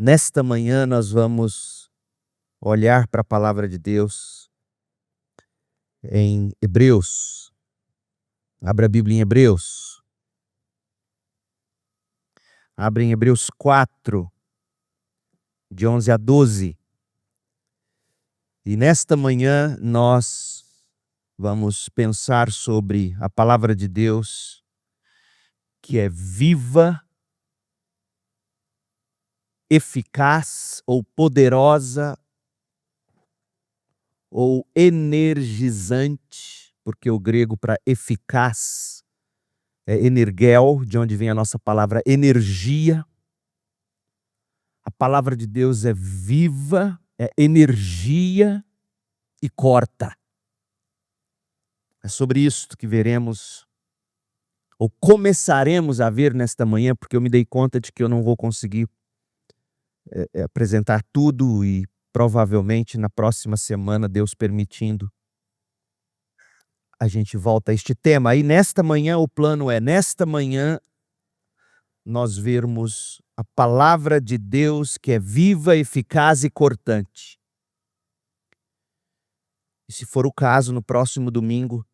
Nesta manhã nós vamos olhar para a palavra de Deus em Hebreus. Abra a Bíblia em Hebreus. Abre em Hebreus 4, de 11 a 12. E nesta manhã nós vamos pensar sobre a palavra de Deus, que é viva, eficaz ou poderosa ou energizante, porque o grego para eficaz é energel, de onde vem a nossa palavra energia. A palavra de Deus é viva, é energia e corta. É sobre isso que veremos, ou começaremos a ver nesta manhã, porque eu me dei conta de que eu não vou conseguir apresentar tudo e provavelmente na próxima semana, Deus permitindo, a gente volta a este tema. Aí nesta manhã o plano é, nesta manhã, nós vermos a palavra de Deus que é viva, eficaz e cortante. E se for o caso, no próximo domingo,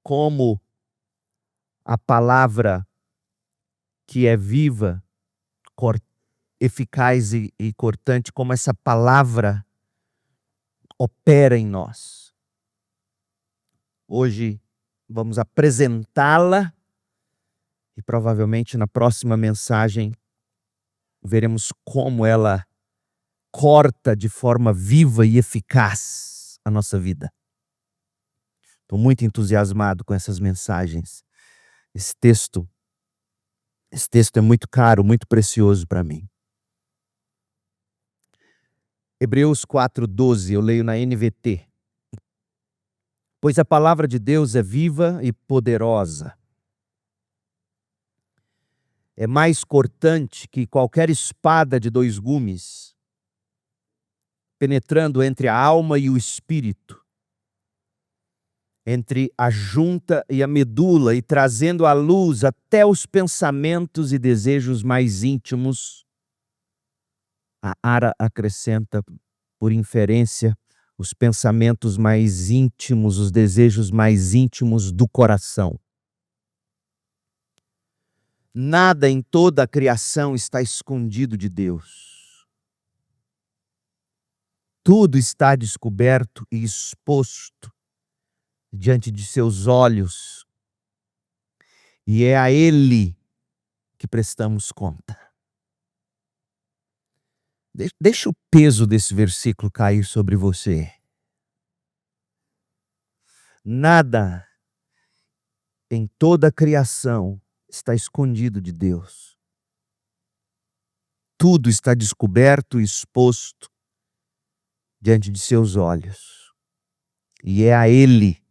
como a palavra que é viva, eficaz e cortante, como essa palavra opera em nós. Hoje vamos apresentá-la e provavelmente na próxima mensagem veremos como ela corta de forma viva e eficaz a nossa vida. Estou muito entusiasmado com essas mensagens. Esse texto é muito caro, muito precioso para mim. Hebreus 4:12, eu leio na NVT. Pois a palavra de Deus é viva e poderosa. É mais cortante que qualquer espada de 2 gumes, penetrando entre a alma e o espírito, entre a junta e a medula, e trazendo à luz até os pensamentos e desejos mais íntimos. A Ara acrescenta, por inferência, os pensamentos mais íntimos, os desejos mais íntimos do coração. Nada em toda a criação está escondido de Deus. Tudo está descoberto e exposto diante de seus olhos. E é a Ele que prestamos conta. Deixa o peso desse versículo cair sobre você. Nada em toda a criação está escondido de Deus. Tudo está descoberto e exposto diante de seus olhos. E é a Ele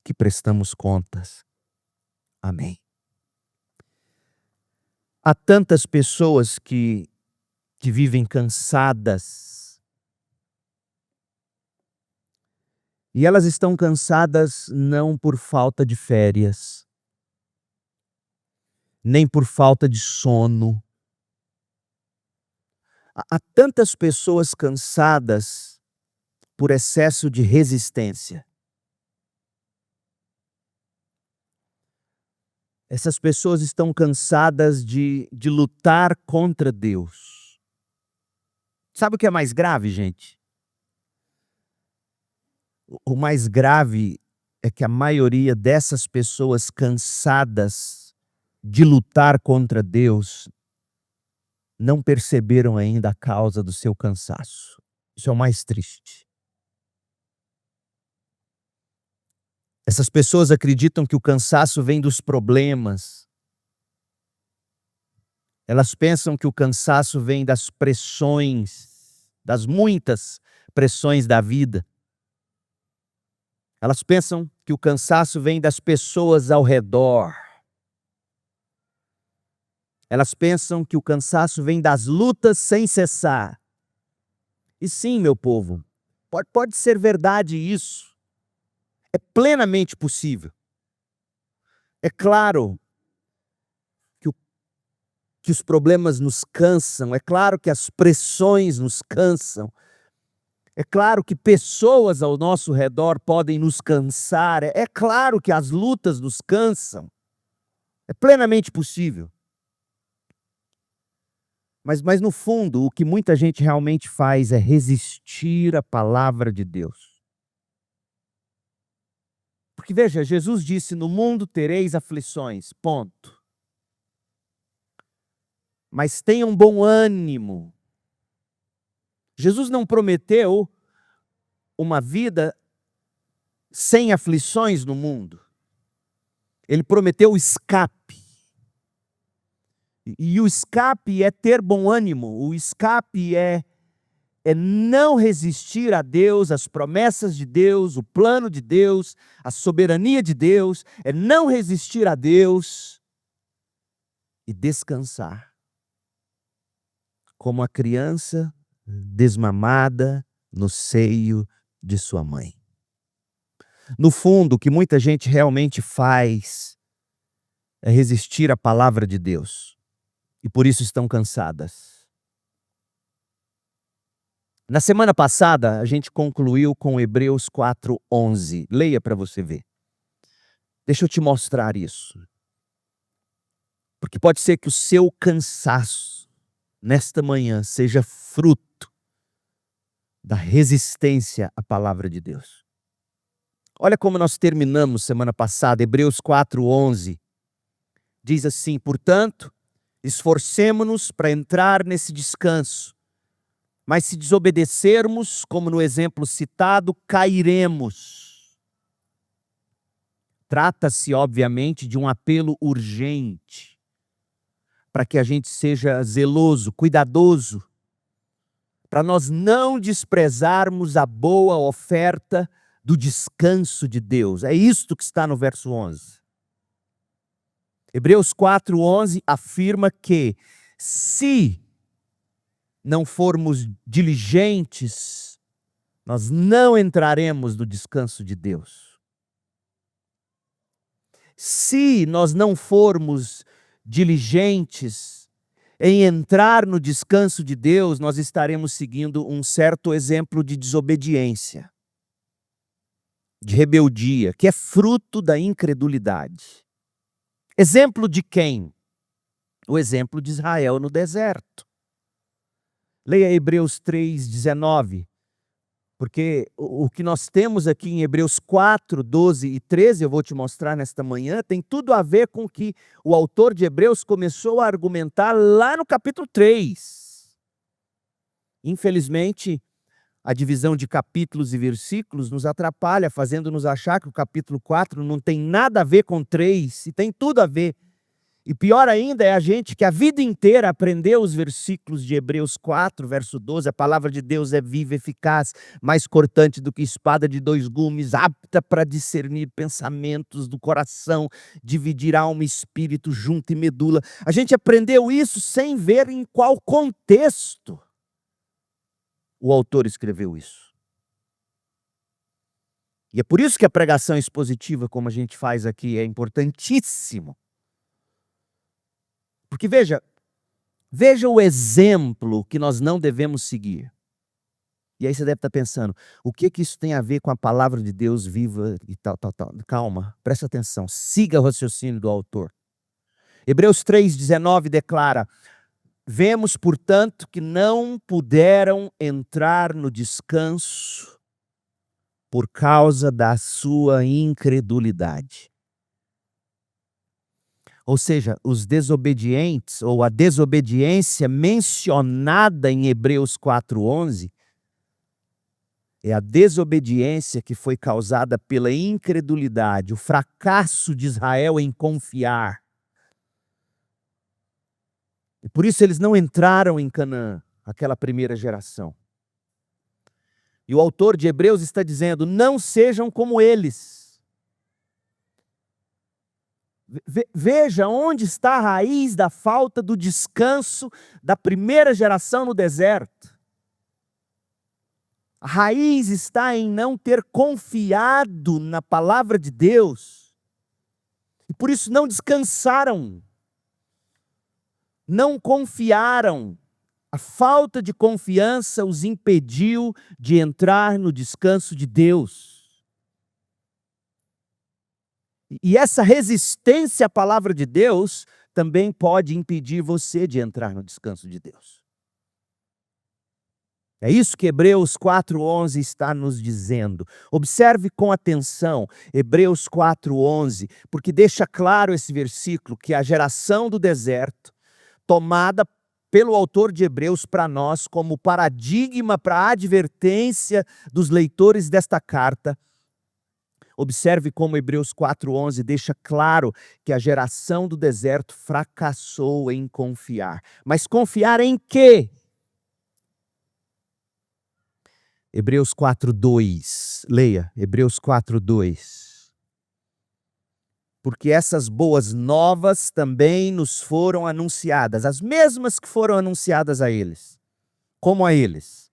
que prestamos contas. Amém. Há tantas pessoas que vivem cansadas. E elas estão cansadas não por falta de férias, nem por falta de sono. Há tantas pessoas cansadas por excesso de resistência. Essas pessoas estão cansadas de lutar contra Deus. Sabe o que é mais grave, gente? O mais grave é que a maioria dessas pessoas cansadas de lutar contra Deus não perceberam ainda a causa do seu cansaço. Isso é o mais triste. Essas pessoas acreditam que o cansaço vem dos problemas. Elas pensam que o cansaço vem das pressões, das muitas pressões da vida. Elas pensam que o cansaço vem das pessoas ao redor. Elas pensam que o cansaço vem das lutas sem cessar. E sim, meu povo, pode ser verdade isso. É plenamente possível. É claro que os problemas nos cansam, é claro que as pressões nos cansam, é claro que pessoas ao nosso redor podem nos cansar, é claro que as lutas nos cansam, é plenamente possível. Mas no fundo, o que muita gente realmente faz é resistir à palavra de Deus. Porque veja, Jesus disse: no mundo tereis aflições, ponto. Mas tenham bom ânimo. Jesus não prometeu uma vida sem aflições no mundo. Ele prometeu o escape. E o escape é ter bom ânimo, o escape é não resistir a Deus, às promessas de Deus, o plano de Deus, a soberania de Deus, é não resistir a Deus e descansar. Como a criança desmamada no seio de sua mãe. No fundo, o que muita gente realmente faz é resistir à palavra de Deus. E por isso estão cansadas. Na semana passada, a gente concluiu com Hebreus 4:11. Leia para você ver. Deixa eu te mostrar isso. Porque pode ser que o seu cansaço nesta manhã seja fruto da resistência à palavra de Deus. Olha como nós terminamos semana passada, Hebreus 4:11. Diz assim: portanto, esforcemo-nos para entrar nesse descanso. Mas se desobedecermos, como no exemplo citado, cairemos. Trata-se, obviamente, de um apelo urgente, para que a gente seja zeloso, cuidadoso, para nós não desprezarmos a boa oferta do descanso de Deus. É isto que está no verso 11. Hebreus 4:11 afirma que, se não formos diligentes, nós não entraremos no descanso de Deus. Se nós não formos diligentes em entrar no descanso de Deus, nós estaremos seguindo um certo exemplo de desobediência, de rebeldia, que é fruto da incredulidade. Exemplo de quem? O exemplo de Israel no deserto. Leia Hebreus 3:19, porque o que nós temos aqui em Hebreus 4:12 e 13, eu vou te mostrar nesta manhã, tem tudo a ver com o que o autor de Hebreus começou a argumentar lá no capítulo 3. Infelizmente, a divisão de capítulos e versículos nos atrapalha, fazendo-nos achar que o capítulo 4 não tem nada a ver com 3, e tem tudo a ver. E pior ainda é a gente que a vida inteira aprendeu os versículos de Hebreus 4, verso 12, a palavra de Deus é viva, eficaz, mais cortante do que espada de 2 gumes, apta para discernir pensamentos do coração, dividir alma e espírito, junta e medula. A gente aprendeu isso sem ver em qual contexto o autor escreveu isso. E é por isso que a pregação expositiva, como a gente faz aqui, é importantíssimo. Porque veja o exemplo que nós não devemos seguir. E aí você deve estar pensando, o que isso tem a ver com a palavra de Deus viva e tal. Calma, presta atenção, siga o raciocínio do autor. Hebreus 3:19 declara: vemos, portanto, que não puderam entrar no descanso por causa da sua incredulidade. Ou seja, os desobedientes, ou a desobediência mencionada em Hebreus 4:11, é a desobediência que foi causada pela incredulidade, o fracasso de Israel em confiar. E por isso eles não entraram em Canaã, aquela primeira geração. E o autor de Hebreus está dizendo: não sejam como eles. Veja onde está a raiz da falta do descanso da primeira geração no deserto. A raiz está em não ter confiado na palavra de Deus. E por isso não descansaram. não confiaram. A falta de confiança os impediu de entrar no descanso de Deus. E essa resistência à palavra de Deus também pode impedir você de entrar no descanso de Deus. É isso que Hebreus 4:11 está nos dizendo. Observe com atenção Hebreus 4:11, porque deixa claro esse versículo que a geração do deserto, tomada pelo autor de Hebreus para nós como paradigma para a advertência dos leitores desta carta. Observe como Hebreus 4:11 deixa claro que a geração do deserto fracassou em confiar. Mas confiar em quê? Hebreus 4:2. Leia, Hebreus 4:2. Porque essas boas novas também nos foram anunciadas, as mesmas que foram anunciadas a eles. Como a eles.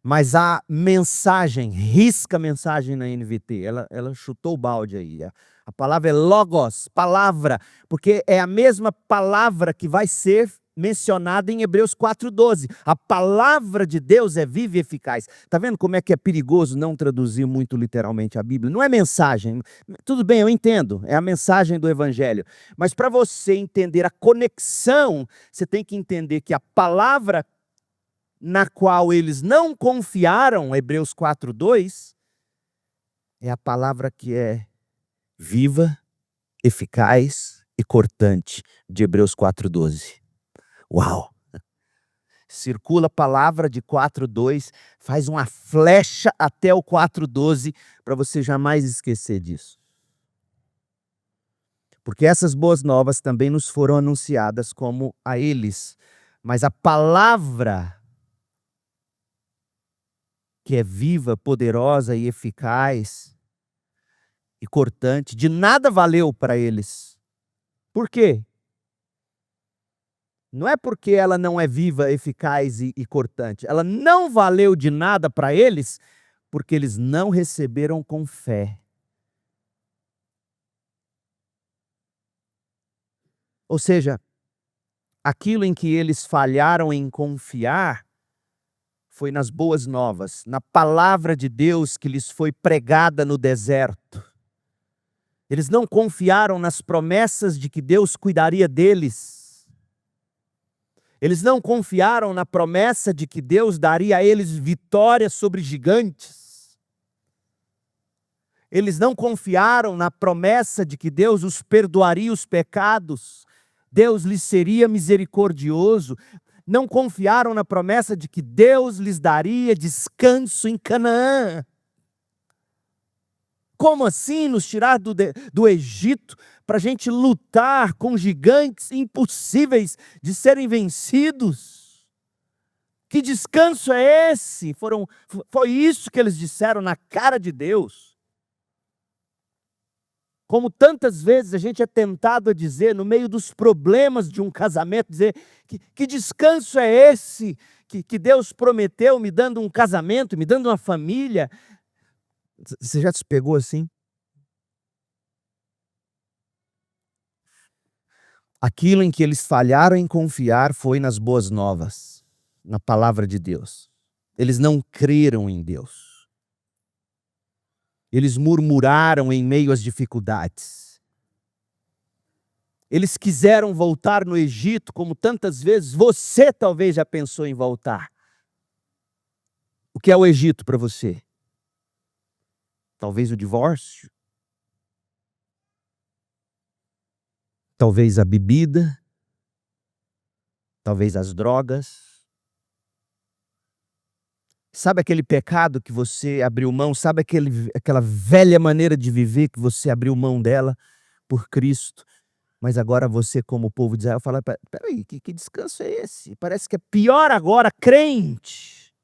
Mas a mensagem, risca a mensagem na NVT, ela chutou o balde aí. A palavra é logos, palavra, porque é a mesma palavra que vai ser mencionada em Hebreus 4:12. A palavra de Deus é viva e eficaz. Está vendo como é que é perigoso não traduzir muito literalmente a Bíblia? Não é mensagem. Tudo bem, eu entendo, é a mensagem do Evangelho. Mas para você entender a conexão, você tem que entender que a palavra na qual eles não confiaram, Hebreus 4:2, é a palavra que é viva, eficaz e cortante, de Hebreus 4:12. Uau! Circula a palavra de 4:2, faz uma flecha até o 4:12, para você jamais esquecer disso. Porque essas boas novas também nos foram anunciadas como a eles, mas a palavra que é viva, poderosa e eficaz e cortante, de nada valeu para eles. Por quê? Não é porque ela não é viva, eficaz e cortante. Ela não valeu de nada para eles, porque eles não receberam com fé. Ou seja, aquilo em que eles falharam em confiar foi nas boas novas, na palavra de Deus que lhes foi pregada no deserto. Eles não confiaram nas promessas de que Deus cuidaria deles. Eles não confiaram na promessa de que Deus daria a eles vitória sobre gigantes. Eles não confiaram na promessa de que Deus os perdoaria os pecados. Deus lhes seria misericordioso. Não confiaram na promessa de que Deus lhes daria descanso em Canaã. Como assim nos tirar do Egito para a gente lutar com gigantes impossíveis de serem vencidos? Que descanso é esse? Foi isso que eles disseram na cara de Deus. Como tantas vezes a gente é tentado a dizer, no meio dos problemas de um casamento, dizer, que descanso é esse que Deus prometeu me dando um casamento, me dando uma família? Você já se pegou assim? Aquilo em que eles falharam em confiar foi nas boas novas, na palavra de Deus. Eles não creram em Deus. Eles murmuraram em meio às dificuldades. Eles quiseram voltar no Egito, como tantas vezes você talvez já pensou em voltar. O que é o Egito para você? Talvez o divórcio? Talvez a bebida? Talvez as drogas? Sabe aquele pecado que você abriu mão? Sabe aquela velha maneira de viver que você abriu mão dela por Cristo? Mas agora você, como povo de Israel, fala, peraí, que descanso é esse? Parece que é pior agora, crente.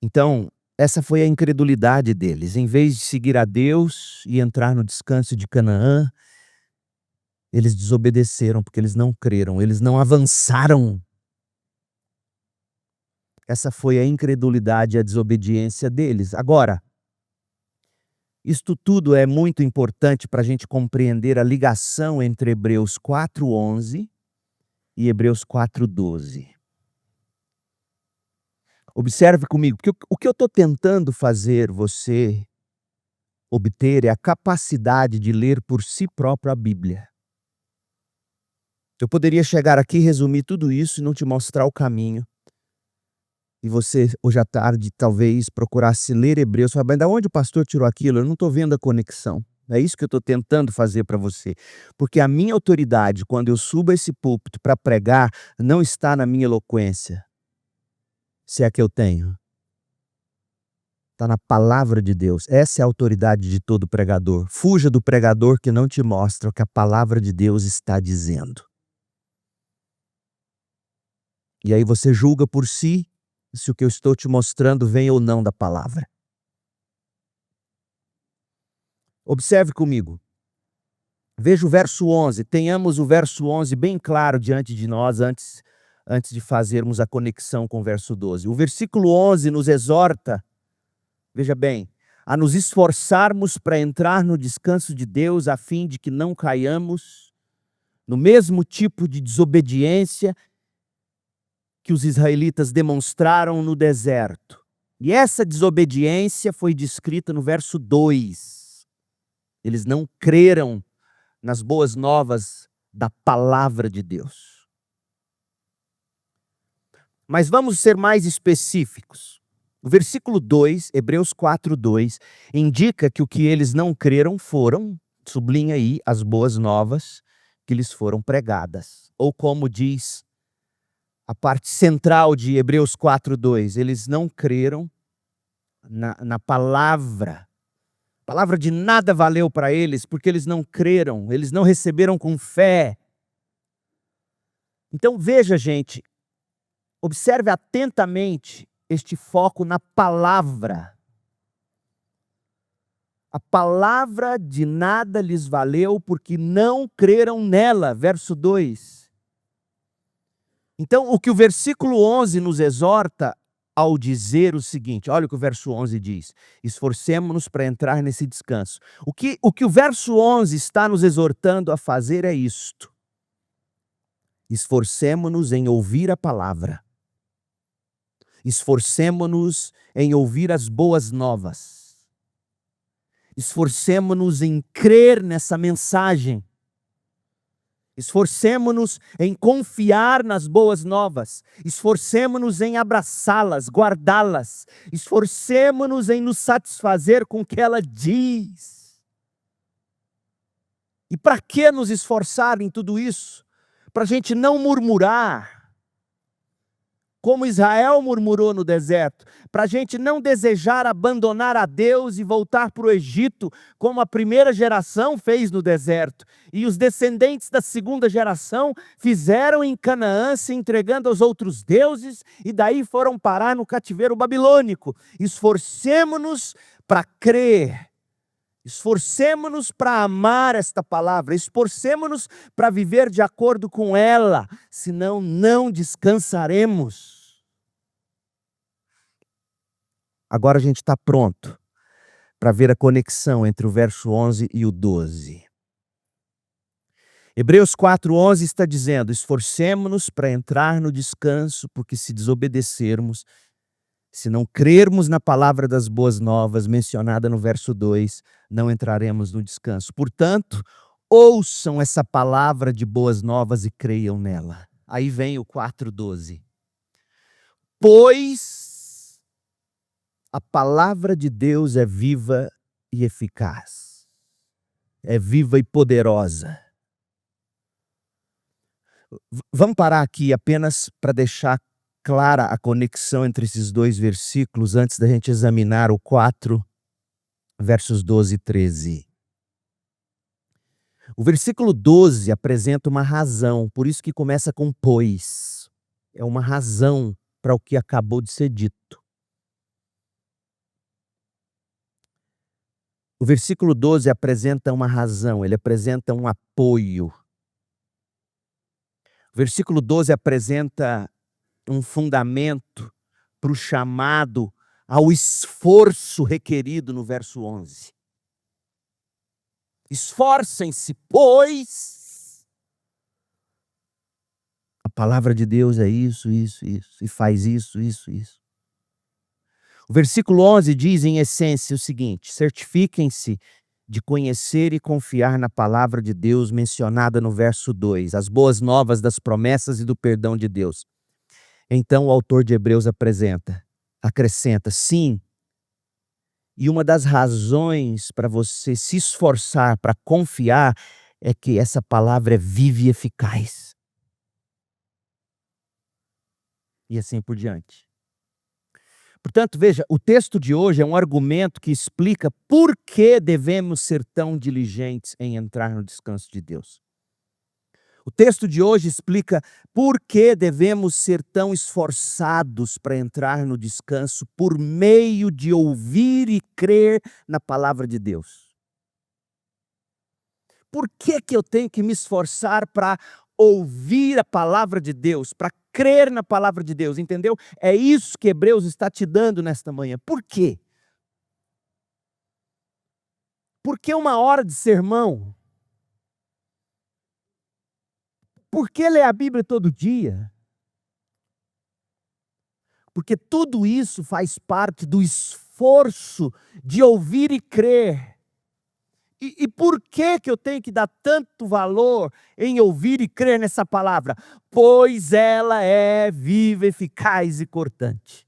Então, essa foi a incredulidade deles. Em vez de seguir a Deus e entrar no descanso de Canaã, eles desobedeceram porque eles não creram, eles não avançaram. Essa foi a incredulidade e a desobediência deles. Agora, Isto tudo é muito importante para a gente compreender a ligação entre Hebreus 4:11 e Hebreus 4:12. Observe comigo, porque o que eu estou tentando fazer você obter é a capacidade de ler por si próprio a Bíblia. Eu poderia chegar aqui, resumir tudo isso e não te mostrar o caminho. E você, hoje à tarde, talvez procurasse ler Hebreus, falar, mas da onde o pastor tirou aquilo? Eu não estou vendo a conexão. É isso que eu estou tentando fazer para você. Porque a minha autoridade, quando eu subo a esse púlpito para pregar, não está na minha eloquência, se é que eu tenho. Está na palavra de Deus. Essa é a autoridade de todo pregador. Fuja do pregador que não te mostra o que a palavra de Deus está dizendo. E aí você julga por si se o que eu estou te mostrando vem ou não da palavra. Observe comigo. Veja o verso 11. Tenhamos o verso 11 bem claro diante de nós antes de fazermos a conexão com o verso 12. O versículo 11 nos exorta, veja bem, a nos esforçarmos para entrar no descanso de Deus a fim de que não caiamos no mesmo tipo de desobediência que os israelitas demonstraram no deserto. E essa desobediência foi descrita no verso 2. Eles não creram nas boas novas da palavra de Deus. Mas vamos ser mais específicos. O versículo 2, Hebreus 4:2, indica que o que eles não creram foram, sublinha aí, as boas novas que lhes foram pregadas. Ou como diz a parte central de Hebreus 4:2, eles não creram na palavra. A palavra de nada valeu para eles, porque eles não creram, eles não receberam com fé. Então veja, gente, observe atentamente este foco na palavra. A palavra de nada lhes valeu, porque não creram nela, verso 2. Então, o que o versículo 11 nos exorta ao dizer o seguinte, olha o que o verso 11 diz, esforcemo-nos para entrar nesse descanso. O que o verso 11 está nos exortando a fazer é isto. Esforcemo-nos em ouvir a palavra. Esforcemo-nos em ouvir as boas novas. Esforcemo-nos em crer nessa mensagem. Esforcemo-nos em confiar nas boas novas. Esforcemo-nos em abraçá-las, guardá-las. Esforcemo-nos em nos satisfazer com o que ela diz. E para que nos esforçar em tudo isso? Para a gente não murmurar, como Israel murmurou no deserto, para a gente não desejar abandonar a Deus e voltar para o Egito, como a primeira geração fez no deserto, e os descendentes da segunda geração fizeram em Canaã, se entregando aos outros deuses, e daí foram parar no cativeiro babilônico. Esforcemo-nos para crer, esforcemo-nos para amar esta palavra, esforcemo-nos para viver de acordo com ela, senão não descansaremos. Agora a gente está pronto para ver a conexão entre o verso 11 e o 12. Hebreus 4:11 está dizendo, esforcemo-nos para entrar no descanso, porque se desobedecermos, se não crermos na palavra das boas novas mencionada no verso 2, não entraremos no descanso. Portanto, ouçam essa palavra de boas novas e creiam nela. Aí vem o 4:12. Pois a palavra de Deus é viva e eficaz. É viva e poderosa. Vamos parar aqui apenas para deixar clara a conexão entre esses dois versículos antes da gente examinar o 4, versos 12 e 13. O versículo 12 apresenta uma razão, por isso que começa com pois. É uma razão para o que acabou de ser dito. O versículo 12 apresenta uma razão, ele apresenta um apoio. O versículo 12 apresenta um fundamento para o chamado ao esforço requerido no verso 11. Esforcem-se, pois a palavra de Deus é isso, isso, isso, e faz isso, isso, isso. O versículo 11 diz, em essência, o seguinte: certifiquem-se de conhecer e confiar na palavra de Deus mencionada no verso 2, as boas novas das promessas e do perdão de Deus. Então o autor de Hebreus acrescenta, sim, e uma das razões para você se esforçar, para confiar, é que essa palavra é viva e eficaz. E assim por diante. Portanto, veja, o texto de hoje é um argumento que explica por que devemos ser tão diligentes em entrar no descanso de Deus. O texto de hoje explica por que devemos ser tão esforçados para entrar no descanso por meio de ouvir e crer na palavra de Deus. Por que eu tenho que me esforçar para ouvir a palavra de Deus, para crer na palavra de Deus, entendeu? É isso que Hebreus está te dando nesta manhã. Por quê? Por que uma hora de sermão? Por que ler a Bíblia todo dia? Porque tudo isso faz parte do esforço de ouvir e crer. E por que eu tenho que dar tanto valor em ouvir e crer nessa palavra? Pois ela é viva, eficaz e cortante.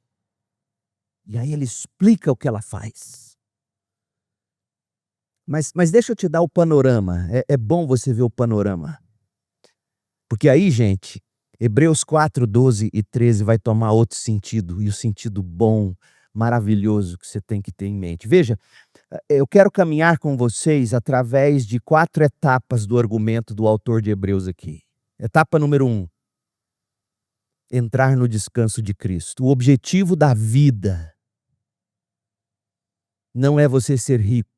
E aí ele explica o que ela faz. Mas deixa eu te dar o panorama. É bom você ver o panorama. Porque aí, gente, Hebreus 4, 12 e 13 vai tomar outro sentido. E o sentido bom, maravilhoso que você tem que ter em mente. Veja, eu quero caminhar com vocês através de 4 etapas do argumento do autor de Hebreus aqui. Etapa número 1. Entrar no descanso de Cristo. O objetivo da vida não é você ser rico.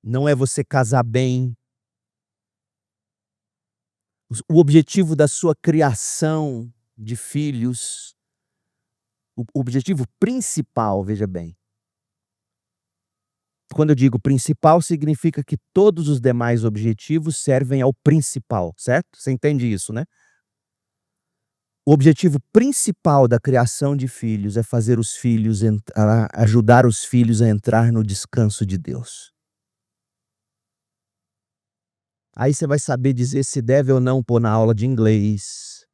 Não é você casar bem. O objetivo da sua criação de filhos, o objetivo principal, veja bem. Quando eu digo principal, significa que todos os demais objetivos servem ao principal, certo? Você entende isso, né? O objetivo principal da criação de filhos é fazer os filhos, ajudar os filhos a entrar no descanso de Deus. Aí você vai saber dizer se deve ou não pôr na aula de inglês,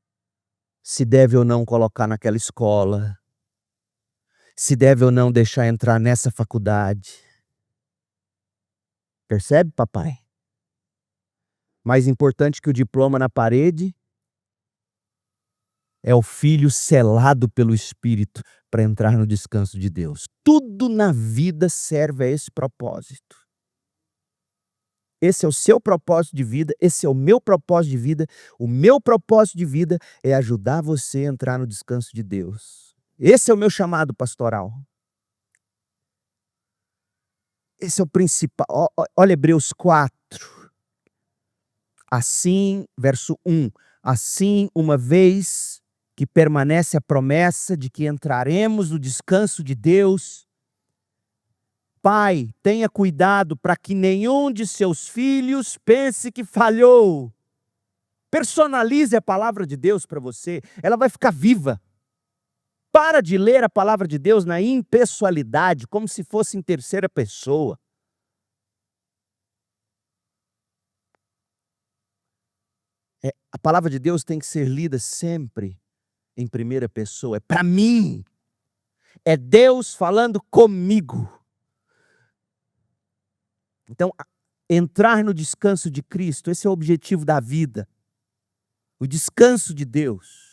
se deve ou não colocar naquela escola, se deve ou não deixar entrar nessa faculdade. Percebe, papai? Mais importante que o diploma na parede é o filho selado pelo Espírito para entrar no descanso de Deus. Tudo na vida serve a esse propósito. Esse é o seu propósito de vida, esse é o meu propósito de vida. O meu propósito de vida é ajudar você a entrar no descanso de Deus. Esse é o meu chamado pastoral. Esse é o principal. Olha Hebreus 4. Assim, verso 1. Assim, uma vez que permanece a promessa de que entraremos no descanso de Deus, pai, tenha cuidado para que nenhum de seus filhos pense que falhou. Personalize a palavra de Deus para você, ela vai ficar viva. Para de ler a palavra de Deus na impessoalidade, como se fosse em terceira pessoa. A palavra de Deus tem que ser lida sempre em primeira pessoa. É para mim. É Deus falando comigo. Então, entrar no descanso de Cristo, esse é o objetivo da vida. O descanso de Deus.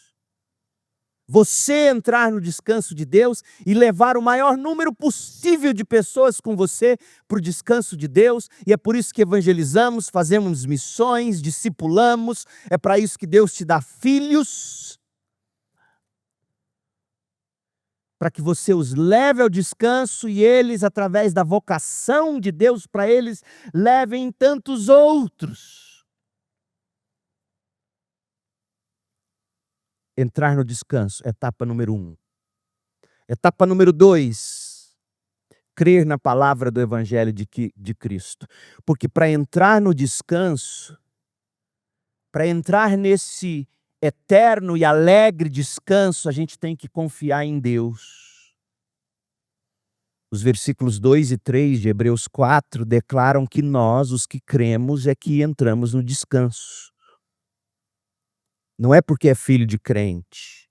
Você entrar no descanso de Deus e levar o maior número possível de pessoas com você para o descanso de Deus. E é por isso que evangelizamos, fazemos missões, discipulamos. É para isso que Deus te dá filhos. Para que você os leve ao descanso e eles, através da vocação de Deus para eles, levem tantos outros. Entrar no descanso, etapa número 1. Etapa número 2, crer na palavra do Evangelho de Cristo? Porque para entrar no descanso, para entrar nesse eterno e alegre descanso, a gente tem que confiar em Deus. Os versículos 2 e 3 de Hebreus 4 declaram que nós, os que cremos, é que entramos no descanso. Não é porque é filho de crente.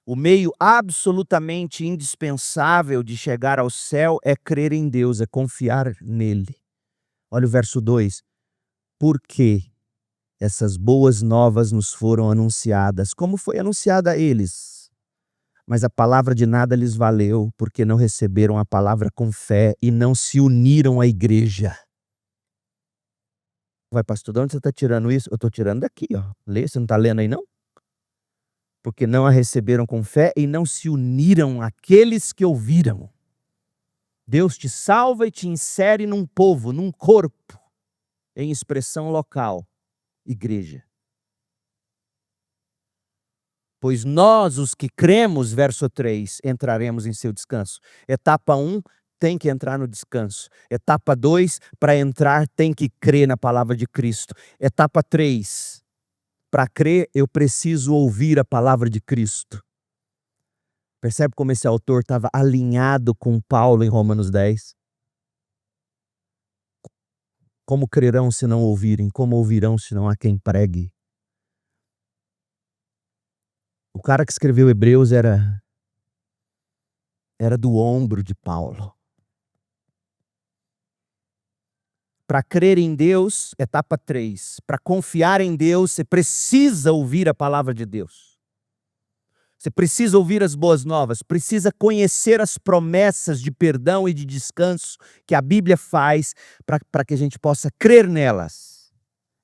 O meio absolutamente indispensável de chegar ao céu é crer em Deus, é confiar nele. Olha o verso 2. Porque essas boas novas nos foram anunciadas, como foi anunciada a eles. Mas a palavra de nada lhes valeu, porque não receberam a palavra com fé e não se uniram à igreja. Vai, pastor, de onde você está tirando isso? Eu estou tirando daqui, ó. Lê, você não está lendo aí, não? Porque não a receberam com fé e não se uniram àqueles que ouviram. Deus te salva e te insere num povo, num corpo, em expressão local, igreja. Pois nós, os que cremos, verso 3, entraremos em seu descanso. Etapa 1, tem que entrar no descanso. Etapa 2, para entrar tem que crer na palavra de Cristo. Etapa 3, para crer eu preciso ouvir a palavra de Cristo. Percebe como esse autor estava alinhado com Paulo em Romanos 10? Como crerão se não ouvirem? Como ouvirão se não há quem pregue? O cara que escreveu Hebreus era do ombro de Paulo. Para crer em Deus, etapa 3. Para confiar em Deus, você precisa ouvir a palavra de Deus. Você precisa ouvir as boas novas, precisa conhecer as promessas de perdão e de descanso que a Bíblia faz para que a gente possa crer nelas.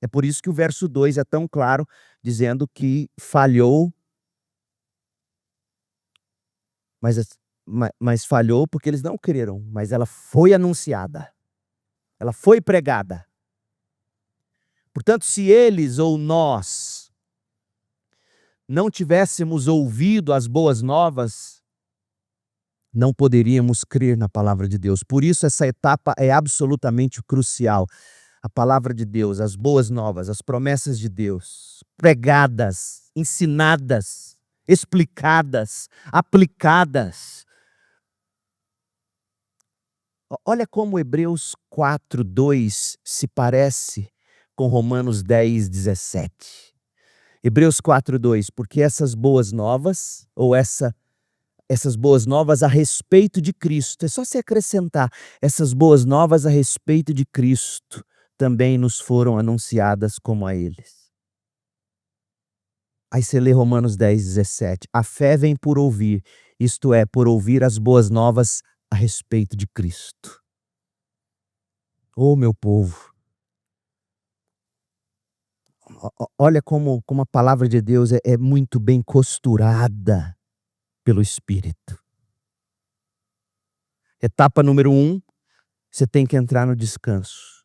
É por isso que o verso 2 é tão claro, dizendo que falhou, mas falhou porque eles não creram, mas ela foi anunciada. Ela foi pregada. Portanto, se eles ou nós não tivéssemos ouvido as boas novas, não poderíamos crer na palavra de Deus. Por isso, essa etapa é absolutamente crucial. A palavra de Deus, as boas novas, as promessas de Deus, pregadas, ensinadas, explicadas, aplicadas. Olha como Hebreus 4:2 se parece com Romanos 10:17. Hebreus 4:2, porque essas boas novas, ou essas boas novas a respeito de Cristo, é só se acrescentar, essas boas novas a respeito de Cristo também nos foram anunciadas como a eles. Aí você lê Romanos 10:17, a fé vem por ouvir, isto é, por ouvir as boas novas a respeito de Cristo. Ô meu povo, olha como a palavra de Deus é muito bem costurada pelo Espírito. Etapa número 1, você tem que entrar no descanso.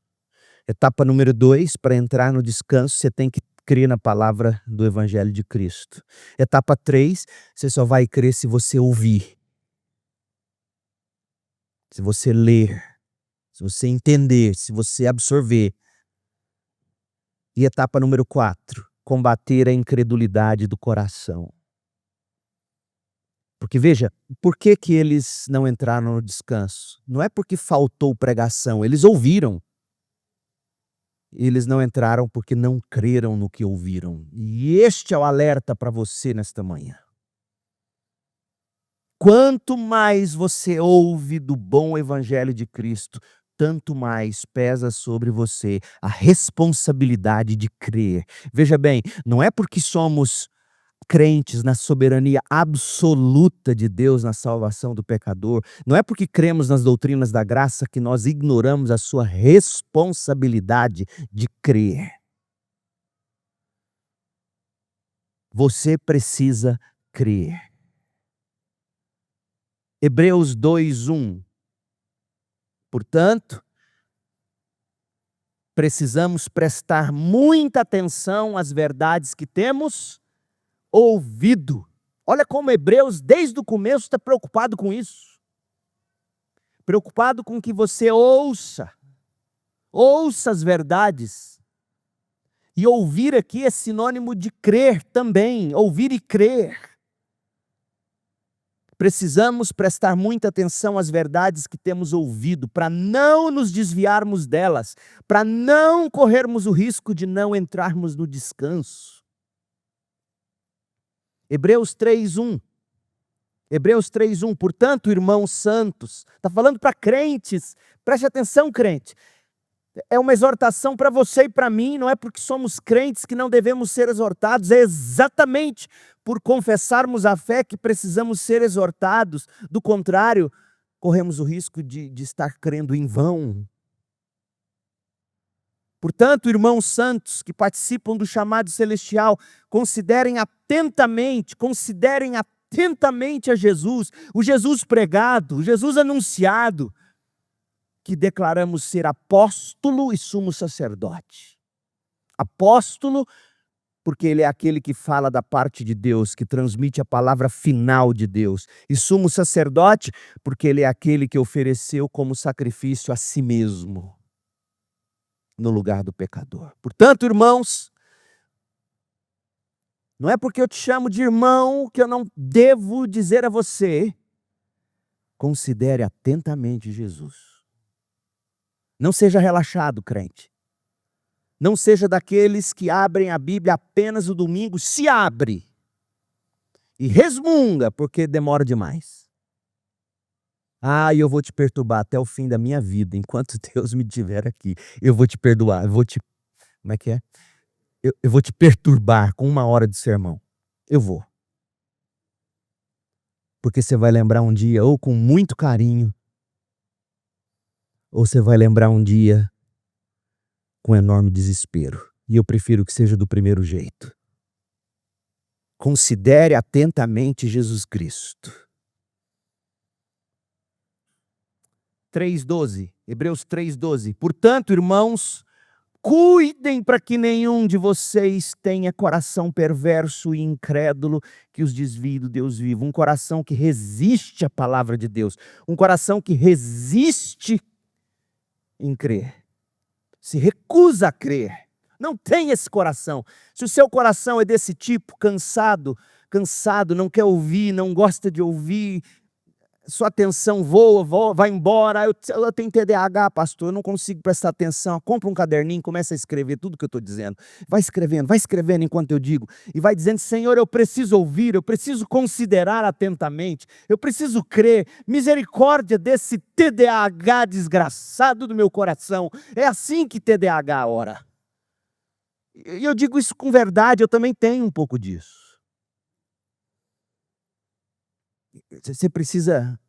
Etapa número 2, para entrar no descanso, você tem que crer na palavra do Evangelho de Cristo. Etapa 3, você só vai crer se você ouvir. Se você ler, se você entender, se você absorver. E etapa número 4, combater a incredulidade do coração. Porque veja, por que eles não entraram no descanso? Não é porque faltou pregação, eles ouviram. Eles não entraram porque não creram no que ouviram. E este é o alerta para você nesta manhã. Quanto mais você ouve do bom evangelho de Cristo, tanto mais pesa sobre você a responsabilidade de crer. Veja bem, não é porque somos crentes na soberania absoluta de Deus na salvação do pecador, não é porque cremos nas doutrinas da graça que nós ignoramos a sua responsabilidade de crer. Você precisa crer. Hebreus 2:1. Portanto, precisamos prestar muita atenção às verdades que temos ouvido. Olha como Hebreus, desde o começo, está preocupado com isso. preocupado com que você ouça as verdades. E ouvir aqui é sinônimo de crer também, ouvir e crer. Precisamos prestar muita atenção às verdades que temos ouvido, para não nos desviarmos delas, para não corrermos o risco de não entrarmos no descanso. Hebreus 3:1. Hebreus 3:1. Portanto, irmãos santos, está falando para crentes, preste atenção, crente. É uma exortação para você e para mim, não é porque somos crentes que não devemos ser exortados, é exatamente por confessarmos a fé que precisamos ser exortados. Do contrário, corremos o risco de estar crendo em vão. Portanto, irmãos santos que participam do chamado celestial, considerem atentamente a Jesus, o Jesus pregado, o Jesus anunciado, que declaramos ser apóstolo e sumo sacerdote. Apóstolo, porque ele é aquele que fala da parte de Deus, que transmite a palavra final de Deus. E sumo sacerdote, porque ele é aquele que ofereceu como sacrifício a si mesmo, no lugar do pecador. Portanto, irmãos, não é porque eu te chamo de irmão que eu não devo dizer a você, considere atentamente Jesus. Não seja relaxado, crente. Não seja daqueles que abrem a Bíblia apenas no domingo, se abre e resmunga, porque demora demais. E eu vou te perturbar até o fim da minha vida, enquanto Deus me tiver aqui. Eu vou te perdoar, como é que é? Eu vou te perturbar com 1 hora de sermão. Eu vou. Porque você vai lembrar um dia, ou com muito carinho, ou você vai lembrar um dia com enorme desespero. E eu prefiro que seja do primeiro jeito. Considere atentamente Jesus Cristo. 3:12, Hebreus 3:12. Portanto, irmãos, cuidem para que nenhum de vocês tenha coração perverso e incrédulo que os desvie do Deus vivo. Um coração que resiste à palavra de Deus. Um coração que resiste em crer. Se recusa a crer. Não tem esse coração. Se o seu coração é desse tipo, cansado, não quer ouvir, não gosta de ouvir, sua atenção voa, vai embora. Eu tenho TDAH, pastor, eu não consigo prestar atenção. Compra um caderninho, começa a escrever tudo que eu estou dizendo. Vai escrevendo enquanto eu digo. E vai dizendo, Senhor, eu preciso ouvir, eu preciso considerar atentamente, eu preciso crer. Misericórdia desse TDAH desgraçado do meu coração. É assim que TDAH ora. E eu digo isso com verdade, eu também tenho um pouco disso. Você precisa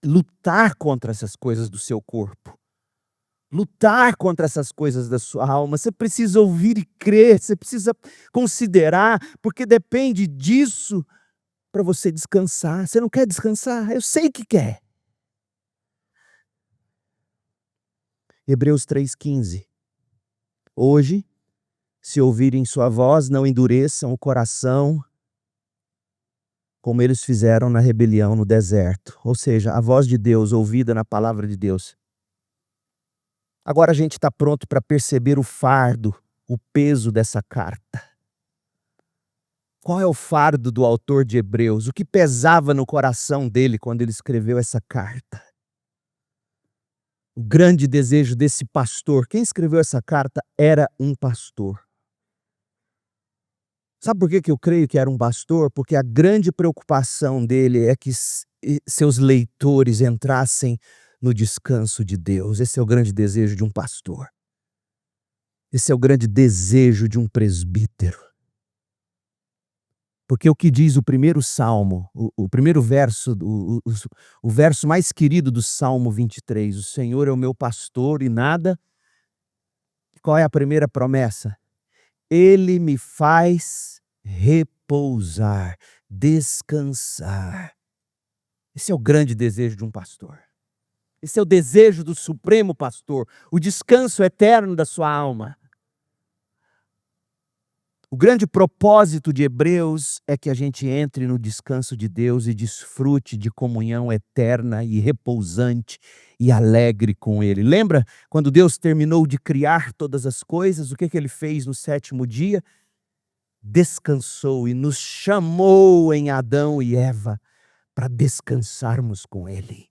lutar contra essas coisas do seu corpo. Lutar contra essas coisas da sua alma. Você precisa ouvir e crer. Você precisa considerar, porque depende disso para você descansar. Você não quer descansar? Eu sei que quer. Hebreus 3:15. Hoje, se ouvirem sua voz, não endureçam o coração, como eles fizeram na rebelião no deserto. Ou seja, a voz de Deus ouvida na palavra de Deus. Agora a gente está pronto para perceber o fardo, o peso dessa carta. Qual é o fardo do autor de Hebreus? O que pesava no coração dele quando ele escreveu essa carta? O grande desejo desse pastor, quem escreveu essa carta era um pastor. Sabe por que eu creio que era um pastor? Porque a grande preocupação dele é que seus leitores entrassem no descanso de Deus. Esse é o grande desejo de um pastor. Esse é o grande desejo de um presbítero. Porque o que diz o primeiro salmo, o primeiro verso, o verso mais querido do Salmo 23, o Senhor é o meu pastor e nada. Qual é a primeira promessa? Ele me faz repousar, descansar. Esse é o grande desejo de um pastor. Esse é o desejo do supremo pastor, o descanso eterno da sua alma. O grande propósito de Hebreus é que a gente entre no descanso de Deus e desfrute de comunhão eterna e repousante e alegre com Ele. Lembra quando Deus terminou de criar todas as coisas, o que Ele fez no sétimo dia? Descansou e nos chamou em Adão e Eva para descansarmos com Ele.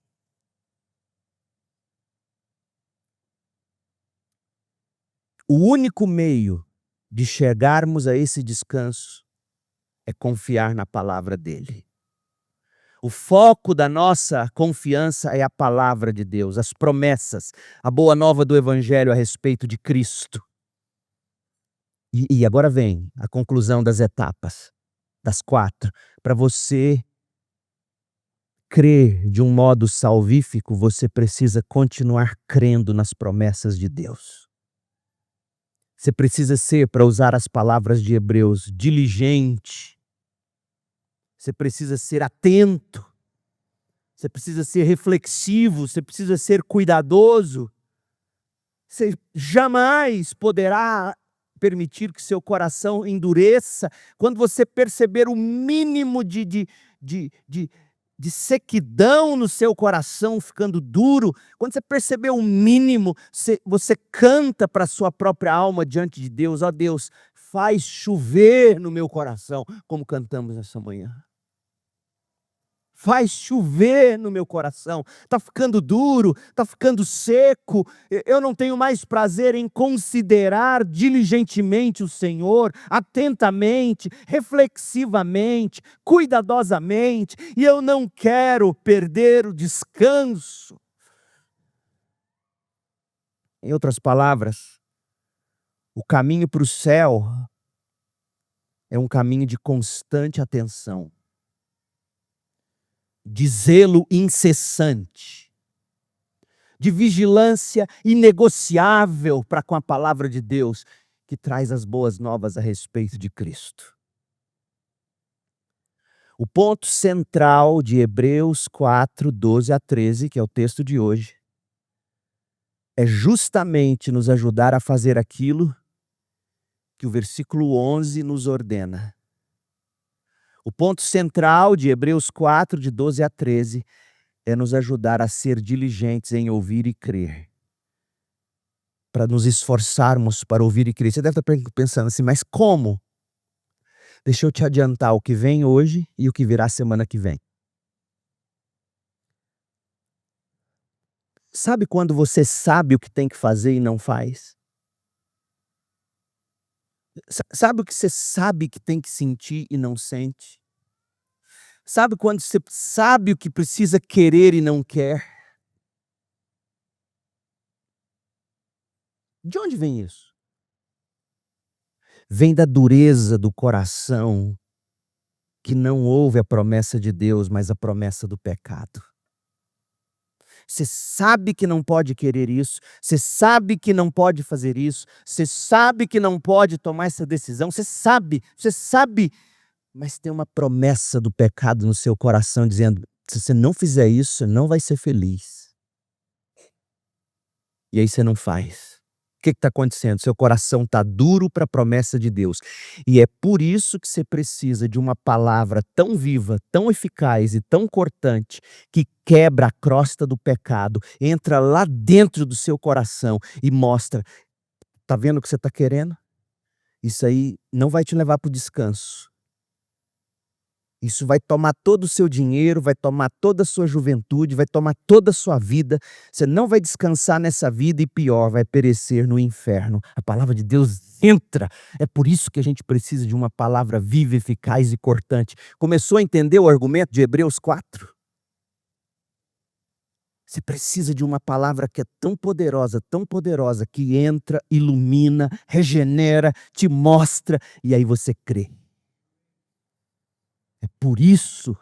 O único meio de chegarmos a esse descanso é confiar na palavra dele. O foco da nossa confiança é a palavra de Deus, as promessas, a boa nova do Evangelho a respeito de Cristo. E agora vem a conclusão das etapas, das 4. Para você crer de um modo salvífico, você precisa continuar crendo nas promessas de Deus. Você precisa ser, para usar as palavras de Hebreus, diligente. Você precisa ser atento. Você precisa ser reflexivo. Você precisa ser cuidadoso. Você jamais poderá permitir que seu coração endureça quando você perceber o mínimo de sequidão no seu coração ficando duro. Quando você perceber o mínimo, você canta para a sua própria alma diante de Deus: ó Deus, faz chover no meu coração, como cantamos essa manhã. Faz chover no meu coração. Está ficando duro, está ficando seco. Eu não tenho mais prazer em considerar diligentemente o Senhor, atentamente, reflexivamente, cuidadosamente. E eu não quero perder o descanso. Em outras palavras, o caminho para o céu é um caminho de constante atenção, de zelo incessante, de vigilância inegociável para com a palavra de Deus, que traz as boas novas a respeito de Cristo. O ponto central de Hebreus 4, 12 a 13, que é o texto de hoje, é justamente nos ajudar a fazer aquilo que o versículo 11 nos ordena. O ponto central de Hebreus 4, de 12 a 13, é nos ajudar a ser diligentes em ouvir e crer. Para nos esforçarmos para ouvir e crer. Você deve estar pensando assim, mas como? Deixa eu te adiantar o que vem hoje e o que virá semana que vem. Sabe quando você sabe o que tem que fazer e não faz? Sabe o que você sabe que tem que sentir e não sente? Sabe quando você sabe o que precisa querer e não quer? De onde vem isso? Vem da dureza do coração, que não ouve a promessa de Deus, mas a promessa do pecado. Você sabe que não pode querer isso, você sabe que não pode fazer isso, você sabe que não pode tomar essa decisão, você sabe, mas tem uma promessa do pecado no seu coração dizendo: se você não fizer isso, você não vai ser feliz. E aí você não faz. O que está acontecendo? Seu coração está duro para a promessa de Deus. E é por isso que você precisa de uma palavra tão viva, tão eficaz e tão cortante, que quebra a crosta do pecado, entra lá dentro do seu coração e mostra: está vendo o que você está querendo? Isso aí não vai te levar para o descanso. Isso vai tomar todo o seu dinheiro, vai tomar toda a sua juventude, vai tomar toda a sua vida. Você não vai descansar nessa vida e, pior, vai perecer no inferno. A palavra de Deus entra. É por isso que a gente precisa de uma palavra viva, eficaz e cortante. Começou a entender o argumento de Hebreus 4? Você precisa de uma palavra que é tão poderosa, que entra, ilumina, regenera, te mostra, e aí você crê. É por isso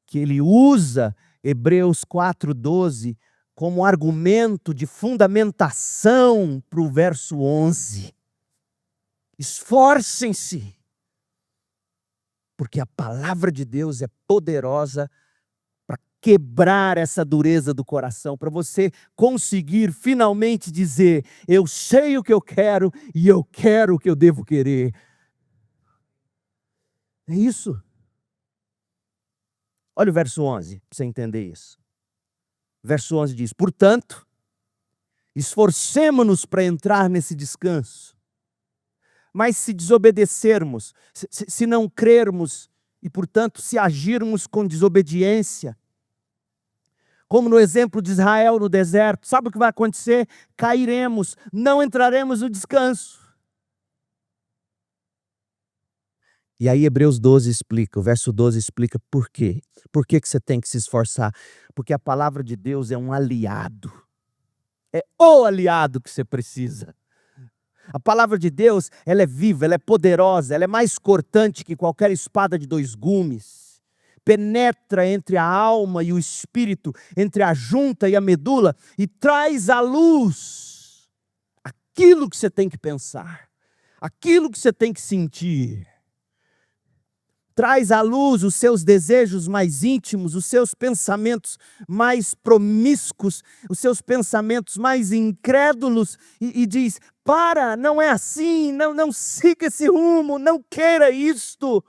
que ele usa Hebreus 4:12 como argumento de fundamentação para o verso 11. Esforcem-se, porque a palavra de Deus é poderosa para quebrar essa dureza do coração, para você conseguir finalmente dizer: eu sei o que eu quero e eu quero o que eu devo querer. É isso. Olha o verso 11, para você entender isso. Verso 11 diz: portanto, esforcemo-nos para entrar nesse descanso. Mas se desobedecermos, se não crermos e, portanto, se agirmos com desobediência, como no exemplo de Israel no deserto, sabe o que vai acontecer? Cairemos, não entraremos no descanso. E aí Hebreus 12 explica, o verso 12 explica por quê. Por que você tem que se esforçar? Porque a palavra de Deus é um aliado. É o aliado que você precisa. A palavra de Deus, ela é viva, ela é poderosa, ela é mais cortante que qualquer espada de 2 gumes. Penetra entre a alma e o espírito, entre a junta e a medula, e traz à luz aquilo que você tem que pensar, aquilo que você tem que sentir. Traz à luz os seus desejos mais íntimos, os seus pensamentos mais promíscuos, os seus pensamentos mais incrédulos, e diz: para, não é assim, não siga esse rumo, não queira isto.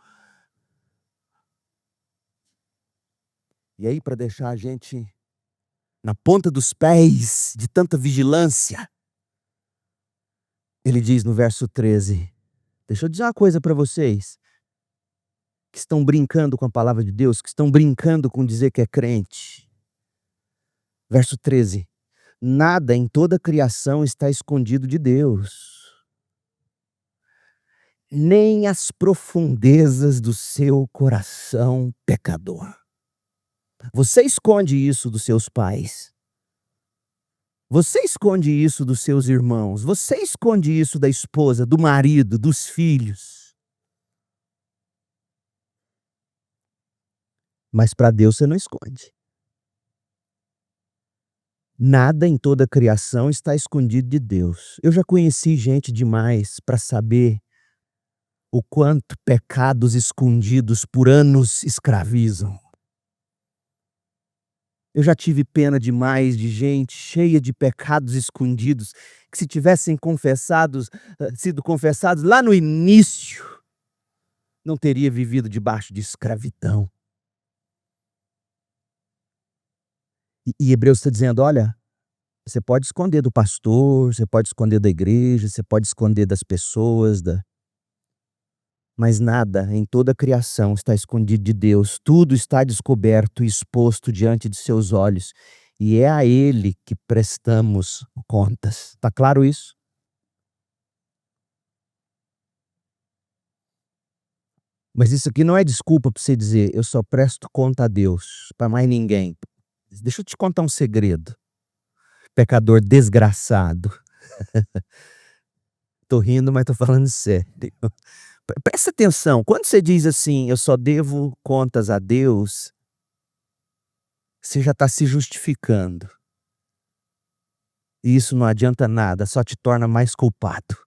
E aí, para deixar a gente na ponta dos pés de tanta vigilância, ele diz no verso 13, deixa eu dizer uma coisa para vocês, que estão brincando com a palavra de Deus, que estão brincando com dizer que é crente. Verso 13, nada em toda a criação está escondido de Deus, nem as profundezas do seu coração pecador. Você esconde isso dos seus pais. Você esconde isso dos seus irmãos. Você esconde isso da esposa, do marido, dos filhos. Mas para Deus você não esconde. Nada em toda a criação está escondido de Deus. Eu já conheci gente demais para saber o quanto pecados escondidos por anos escravizam. Eu já tive pena demais de gente cheia de pecados escondidos, que se tivessem sido confessados lá no início, não teria vivido debaixo de escravidão. E Hebreus está dizendo, olha, você pode esconder do pastor, você pode esconder da igreja, você pode esconder das pessoas, mas nada em toda a criação está escondido de Deus. Tudo está descoberto e exposto diante de seus olhos. E é a Ele que prestamos contas. Está claro isso? Mas isso aqui não é desculpa para você dizer, eu só presto conta a Deus, para mais ninguém. Deixa eu te contar um segredo. Pecador desgraçado. Tô rindo, mas tô falando sério. Presta atenção, quando você diz assim, eu só devo contas a Deus, você já está se justificando. E isso não adianta nada, só te torna mais culpado.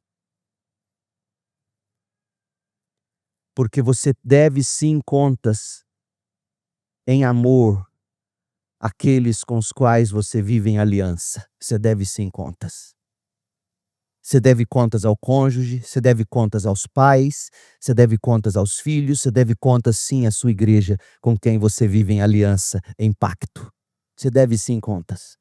Porque você deve sim contas em amor àqueles com os quais você vive em aliança. Você deve sim contas. Você deve contas ao cônjuge, você deve contas aos pais, você deve contas aos filhos, você deve contas sim à sua igreja com quem você vive em aliança, em pacto. Você deve sim contas.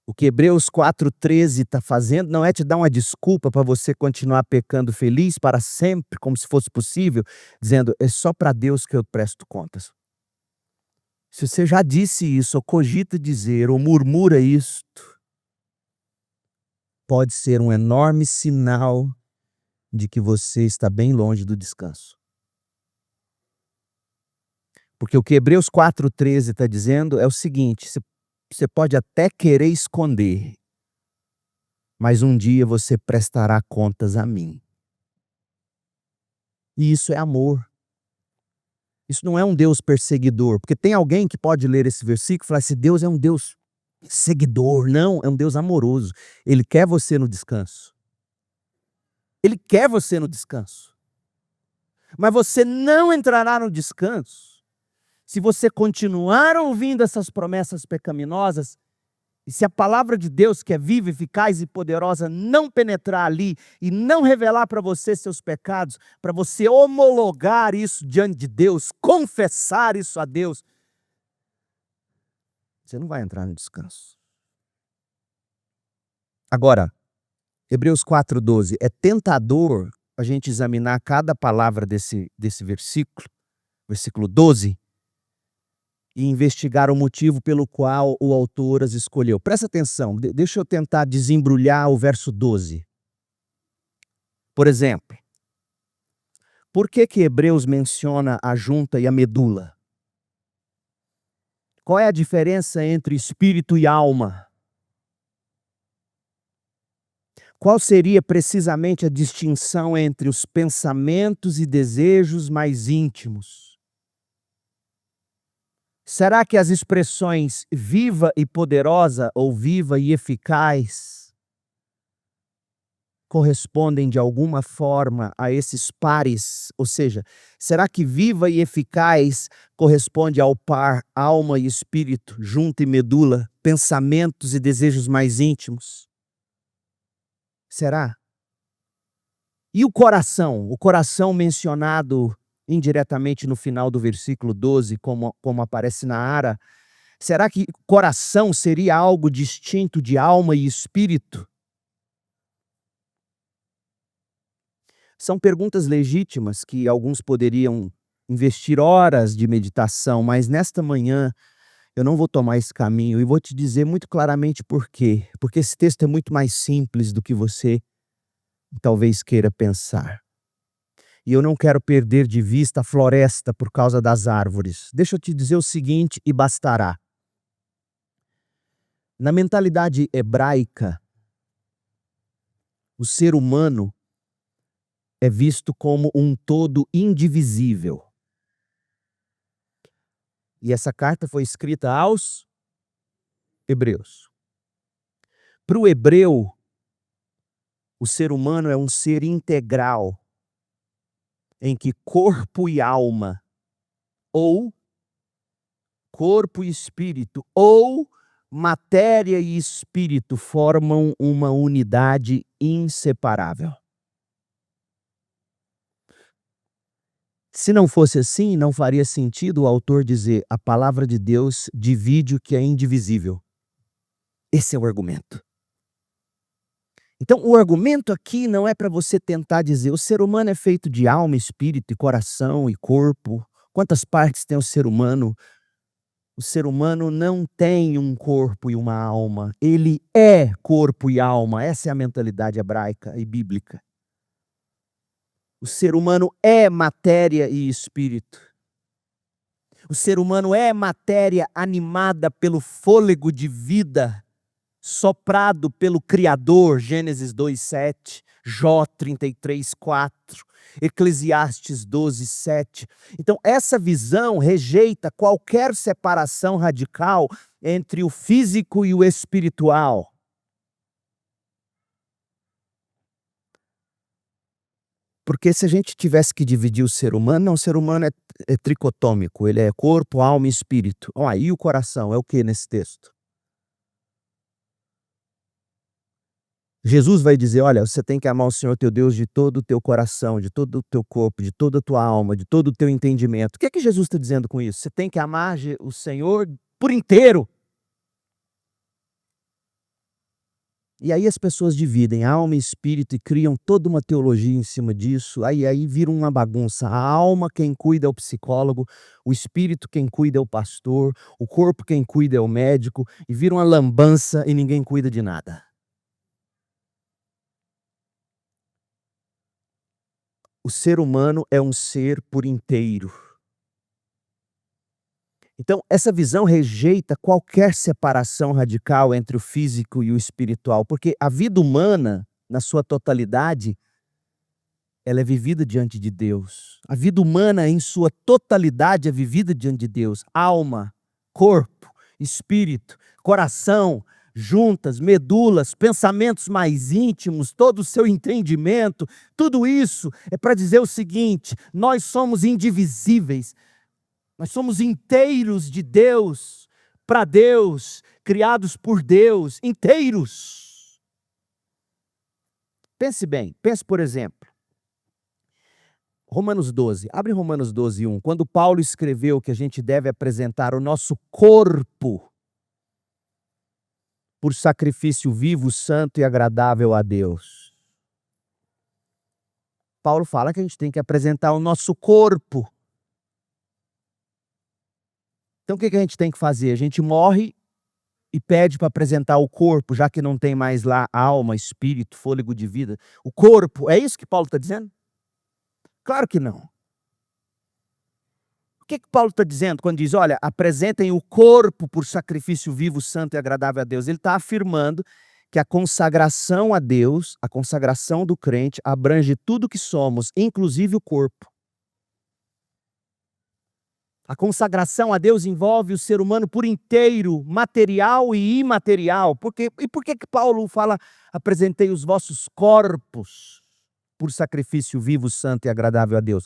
O que Hebreus 4,13 está fazendo não é te dar uma desculpa para você continuar pecando feliz para sempre, como se fosse possível, dizendo, é só para Deus que eu presto contas. Se você já disse isso, ou cogita dizer, ou murmura isto, pode ser um enorme sinal de que você está bem longe do descanso. Porque o que Hebreus 4,13 está dizendo é o seguinte, você pode até querer esconder, mas um dia você prestará contas a mim. E isso é amor. Isso não é um Deus perseguidor, porque tem alguém que pode ler esse versículo e falar assim, Deus é um Deus seguidor. Não, é um Deus amoroso. Ele quer você no descanso. Ele quer você no descanso. Mas você não entrará no descanso se você continuar ouvindo essas promessas pecaminosas E se a palavra de Deus, que é viva, eficaz e poderosa, não penetrar ali e não revelar para você seus pecados, para você homologar isso diante de Deus, confessar isso a Deus, você não vai entrar no descanso. Agora, Hebreus 4:12, é tentador a gente examinar cada palavra desse versículo 12, e investigar o motivo pelo qual o autor as escolheu. Presta atenção, deixa eu tentar desembrulhar o verso 12. Por exemplo, por que Hebreus menciona a junta e a medula? Qual é a diferença entre espírito e alma? Qual seria precisamente a distinção entre os pensamentos e desejos mais íntimos? Será que as expressões viva e poderosa ou viva e eficaz correspondem de alguma forma a esses pares? Ou seja, será que viva e eficaz corresponde ao par alma e espírito, junta e medula, pensamentos e desejos mais íntimos? Será? E o coração? O coração mencionado indiretamente no final do versículo 12, como aparece na Ara, será que coração seria algo distinto de alma e espírito? São perguntas legítimas que alguns poderiam investir horas de meditação, mas nesta manhã eu não vou tomar esse caminho e vou te dizer muito claramente por quê. Porque esse texto é muito mais simples do que você talvez queira pensar. E eu não quero perder de vista a floresta por causa das árvores. Deixa eu te dizer o seguinte e bastará. Na mentalidade hebraica, o ser humano é visto como um todo indivisível. E essa carta foi escrita aos hebreus. Para o hebreu, o ser humano é um ser integral, em que corpo e alma, ou corpo e espírito, ou matéria e espírito formam uma unidade inseparável. Se não fosse assim, não faria sentido o autor dizer: a palavra de Deus divide o que é indivisível. Esse é o argumento. Então, o argumento aqui não é para você tentar dizer o ser humano é feito de alma, espírito, e coração e corpo. Quantas partes tem o ser humano? O ser humano não tem um corpo e uma alma. Ele é corpo e alma. Essa é a mentalidade hebraica e bíblica. O ser humano é matéria e espírito. O ser humano é matéria animada pelo fôlego de vida soprado pelo Criador, Gênesis 2:7, Jó 33:4, Eclesiastes 12:7. Então, essa visão rejeita qualquer separação radical entre o físico e o espiritual. Porque se a gente tivesse que dividir o ser humano, não, o ser humano é tricotômico, ele é corpo, alma e espírito. Ó, e o coração é o que nesse texto? Jesus vai dizer: olha, você tem que amar o Senhor teu Deus de todo o teu coração, de todo o teu corpo, de toda a tua alma, de todo o teu entendimento. O que é que Jesus está dizendo com isso? Você tem que amar o Senhor por inteiro. E aí as pessoas dividem alma e espírito e criam toda uma teologia em cima disso. Aí vira uma bagunça. A alma quem cuida é o psicólogo, o espírito quem cuida é o pastor, o corpo quem cuida é o médico, e vira uma lambança e ninguém cuida de nada. O ser humano é um ser por inteiro. Então, essa visão rejeita qualquer separação radical entre o físico e o espiritual, porque a vida humana, na sua totalidade, ela é vivida diante de Deus. A vida humana, em sua totalidade, é vivida diante de Deus. Alma, corpo, espírito, coração, juntas, medulas, pensamentos mais íntimos, todo o seu entendimento, tudo isso é para dizer o seguinte: nós somos indivisíveis, nós somos inteiros de Deus, para Deus, criados por Deus, inteiros. Pense bem, pense por exemplo, Romanos 12, abre Romanos 12, 1. Quando Paulo escreveu que a gente deve apresentar o nosso corpo por sacrifício vivo, santo e agradável a Deus. Paulo fala que a gente tem que apresentar o nosso corpo. Então o que a gente tem que fazer? A gente morre e pede para apresentar o corpo, já que não tem mais lá alma, espírito, fôlego de vida. O corpo, é isso que Paulo está dizendo? Claro que não. O que Paulo está dizendo quando diz, olha, apresentem o corpo por sacrifício vivo, santo e agradável a Deus? Ele está afirmando que a consagração a Deus, a consagração do crente, abrange tudo que somos, inclusive o corpo. A consagração a Deus envolve o ser humano por inteiro, material e imaterial. E por que Paulo fala, apresentei os vossos corpos por sacrifício vivo, santo e agradável a Deus?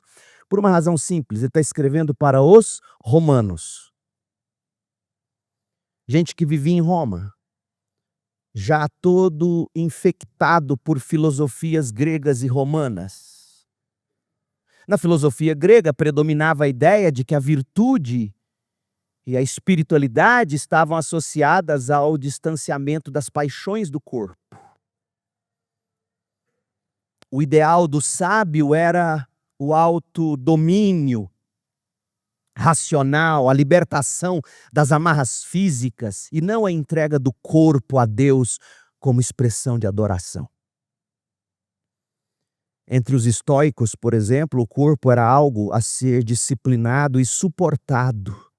Por uma razão simples, ele está escrevendo para os romanos. Gente que vivia em Roma, já todo infectado por filosofias gregas e romanas. Na filosofia grega predominava a ideia de que a virtude e a espiritualidade estavam associadas ao distanciamento das paixões do corpo. O ideal do sábio era o autodomínio racional, a libertação das amarras físicas e não a entrega do corpo a Deus como expressão de adoração. Entre os estoicos, por exemplo, o corpo era algo a ser disciplinado e suportado.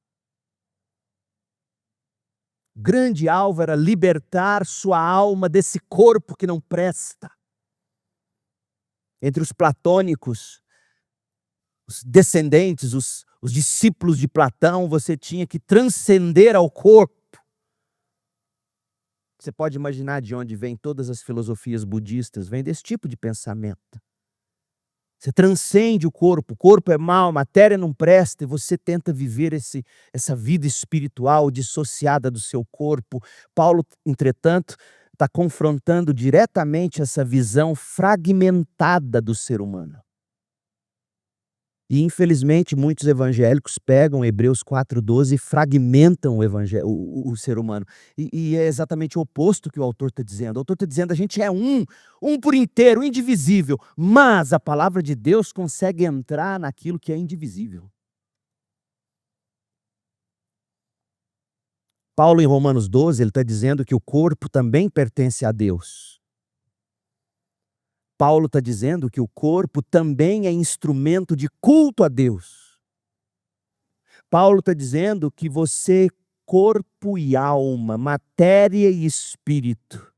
Grande alvo era libertar sua alma desse corpo que não presta. Entre os platônicos, os descendentes, os discípulos de Platão, você tinha que transcender ao corpo. Você pode imaginar de onde vêm todas as filosofias budistas, vem desse tipo de pensamento. Você transcende o corpo é mau, matéria não presta, e você tenta viver essa vida espiritual dissociada do seu corpo. Paulo, entretanto, está confrontando diretamente essa visão fragmentada do ser humano. E, infelizmente, muitos evangélicos pegam Hebreus 4,12 e fragmentam o ser humano. E é exatamente o oposto que o autor está dizendo. O autor está dizendo, a gente é um por inteiro, indivisível. Mas a palavra de Deus consegue entrar naquilo que é indivisível. Paulo, em Romanos 12, ele está dizendo que o corpo também pertence a Deus. Paulo está dizendo que o corpo também é instrumento de culto a Deus. Paulo está dizendo que você, corpo e alma, matéria e espírito,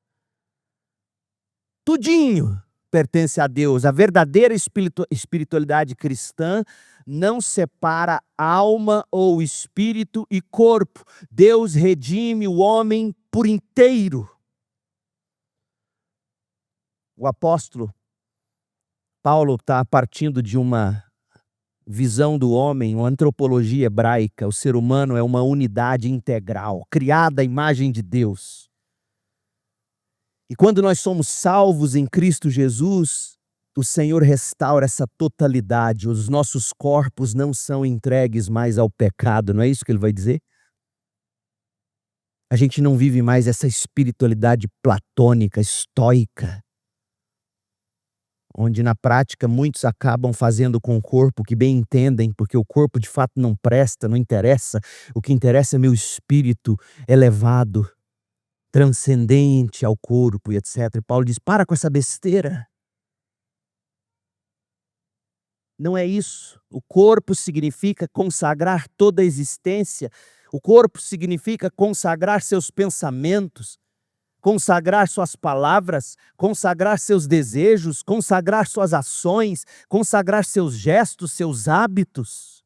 tudinho pertence a Deus. A verdadeira espiritualidade cristã não separa alma ou espírito e corpo. Deus redime o homem por inteiro. O apóstolo Paulo está partindo de uma visão do homem, uma antropologia hebraica. O ser humano é uma unidade integral, criada à imagem de Deus. E quando nós somos salvos em Cristo Jesus, o Senhor restaura essa totalidade. Os nossos corpos não são entregues mais ao pecado, não é isso que ele vai dizer? A gente não vive mais essa espiritualidade platônica, estoica, onde na prática muitos acabam fazendo com o corpo que bem entendem, porque o corpo de fato não presta, não interessa. O que interessa é meu espírito elevado, transcendente ao corpo e etc. E Paulo diz, para com essa besteira. Não é isso. O corpo significa consagrar toda a existência. O corpo significa consagrar seus pensamentos, consagrar suas palavras, consagrar seus desejos, consagrar suas ações, consagrar seus gestos, seus hábitos.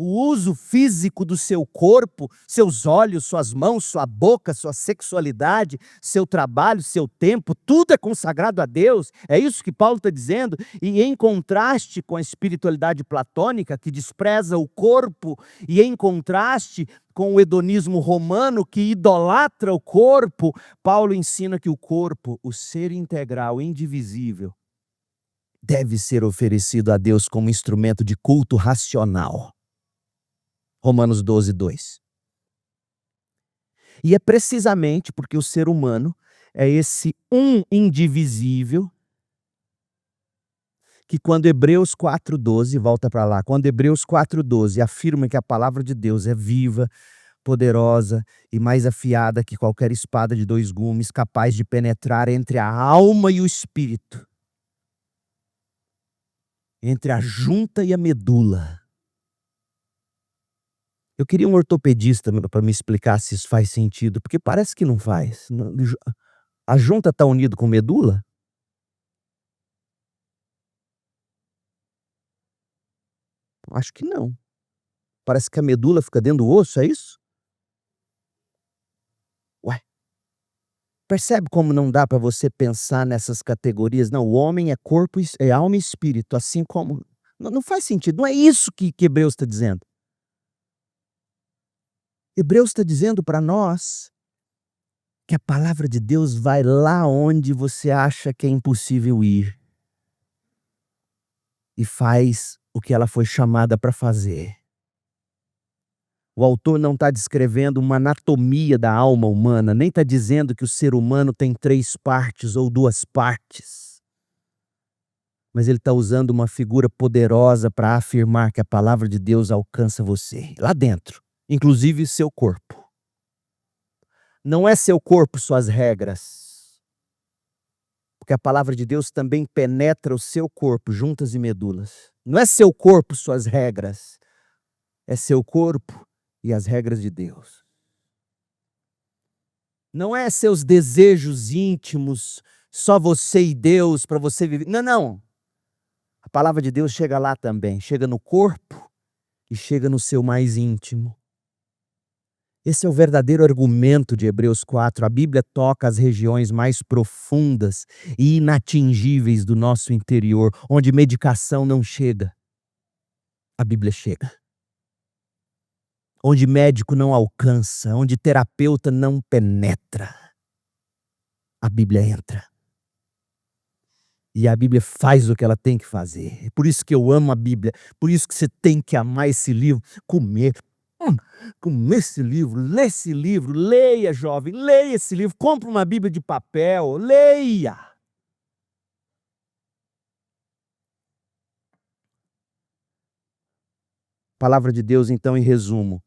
o uso físico do seu corpo, seus olhos, suas mãos, sua boca, sua sexualidade, seu trabalho, seu tempo, tudo é consagrado a Deus. É isso que Paulo está dizendo. E em contraste com a espiritualidade platônica, que despreza o corpo, e em contraste com o hedonismo romano, que idolatra o corpo, Paulo ensina que o corpo, o ser integral, indivisível, deve ser oferecido a Deus como instrumento de culto racional. Romanos 12, 2. E é precisamente porque o ser humano é esse um indivisível que quando Hebreus 4,12, volta para lá, quando Hebreus 4,12 afirma que a palavra de Deus é viva, poderosa e mais afiada que qualquer espada de dois gumes, capaz de penetrar entre a alma e o espírito, entre a junta e a medula. Eu queria um ortopedista para me explicar se isso faz sentido, porque parece que não faz. A junta está unida com medula? Acho que não. Parece que a medula fica dentro do osso, é isso? Ué, percebe como não dá para você pensar nessas categorias? Não, o homem é corpo, é alma e espírito, assim como... Não faz sentido, não é isso que Hebreus está dizendo. Hebreus está dizendo para nós que a palavra de Deus vai lá onde você acha que é impossível ir. E faz o que ela foi chamada para fazer. O autor não está descrevendo uma anatomia da alma humana, nem está dizendo que o ser humano tem 3 partes ou 2 partes. Mas ele está usando uma figura poderosa para afirmar que a palavra de Deus alcança você, lá dentro, inclusive seu corpo. Não é seu corpo suas regras, porque a palavra de Deus também penetra o seu corpo, juntas e medulas. Não é seu corpo suas regras, é seu corpo e as regras de Deus. Não é seus desejos íntimos, só você e Deus para você viver. Não, não. A palavra de Deus chega lá também, chega no corpo e chega no seu mais íntimo. Esse é o verdadeiro argumento de Hebreus 4. A Bíblia toca as regiões mais profundas e inatingíveis do nosso interior, onde medicação não chega. A Bíblia chega. Onde médico não alcança, onde terapeuta não penetra, a Bíblia entra. E a Bíblia faz o que ela tem que fazer. É por isso que eu amo a Bíblia, por isso que você tem que amar esse livro, comer esse livro, ler esse livro, leia, jovem, leia esse livro, compre uma Bíblia de papel, leia. A palavra de Deus, então, em resumo,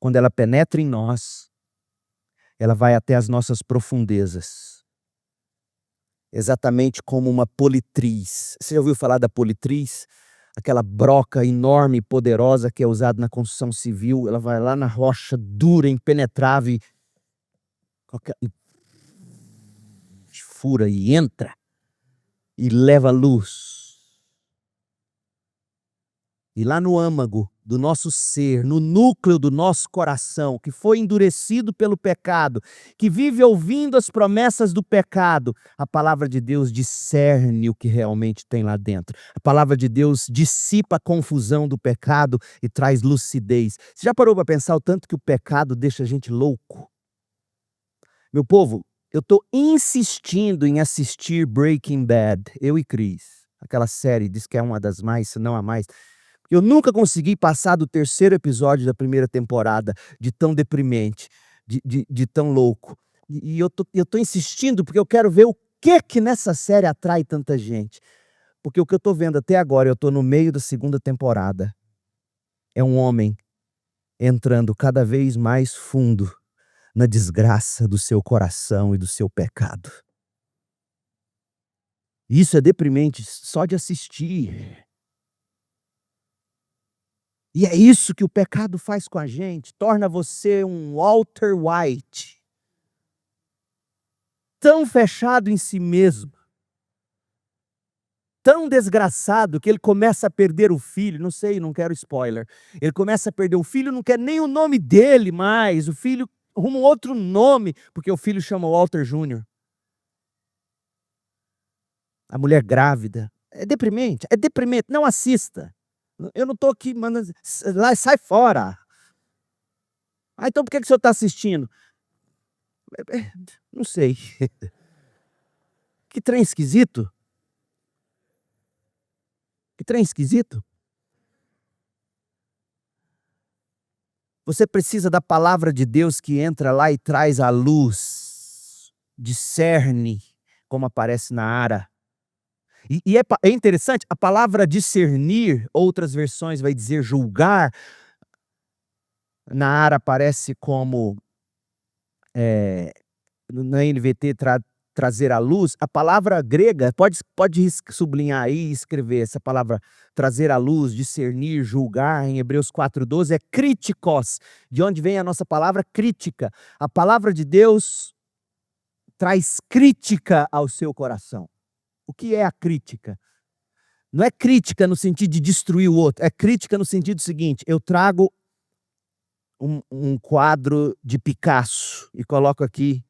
quando ela penetra em nós, ela vai até as nossas profundezas. Exatamente como uma politriz. Você já ouviu falar da politriz? Aquela broca enorme e poderosa que é usada na construção civil. Ela vai lá na rocha dura, impenetrável, e fura e entra e leva luz. E lá no âmago do nosso ser, no núcleo do nosso coração, que foi endurecido pelo pecado, que vive ouvindo as promessas do pecado, a palavra de Deus discerne o que realmente tem lá dentro. A palavra de Deus dissipa a confusão do pecado e traz lucidez. Você já parou para pensar o tanto que o pecado deixa a gente louco? Meu povo, eu estou insistindo em assistir Breaking Bad, eu e Cris. Aquela série, diz que é uma das mais, se não a mais. Eu nunca consegui passar do 3º episódio da 1ª temporada, de tão deprimente, de tão louco. E eu tô insistindo porque eu quero ver o que nessa série atrai tanta gente. Porque o que eu tô vendo até agora, eu tô no meio da 2ª temporada, é um homem entrando cada vez mais fundo na desgraça do seu coração e do seu pecado. Isso é deprimente só de assistir. E é isso que o pecado faz com a gente, torna você um Walter White, tão fechado em si mesmo, tão desgraçado que ele começa a perder o filho, não sei, não quero spoiler. Ele começa a perder o filho, não quer nem o nome dele mais, o filho arruma um outro nome, porque o filho chama Walter Júnior. A mulher grávida. É deprimente, não assista. Eu não estou aqui mandando, lá, sai fora. Ah, então por que o senhor está assistindo? Não sei. Que trem esquisito. Que trem esquisito. Você precisa da palavra de Deus que entra lá e traz a luz, discerne, como aparece na Ara. É interessante, a palavra discernir, outras versões vai dizer julgar, na Ara aparece como, na NVT trazer à luz. A palavra grega, pode sublinhar aí e escrever essa palavra trazer à luz, discernir, julgar, em Hebreus 4:12 é críticos, de onde vem a nossa palavra crítica. A palavra de Deus traz crítica ao seu coração. O que é a crítica? Não é crítica no sentido de destruir o outro, é crítica no sentido seguinte: eu trago um quadro de Picasso e coloco aqui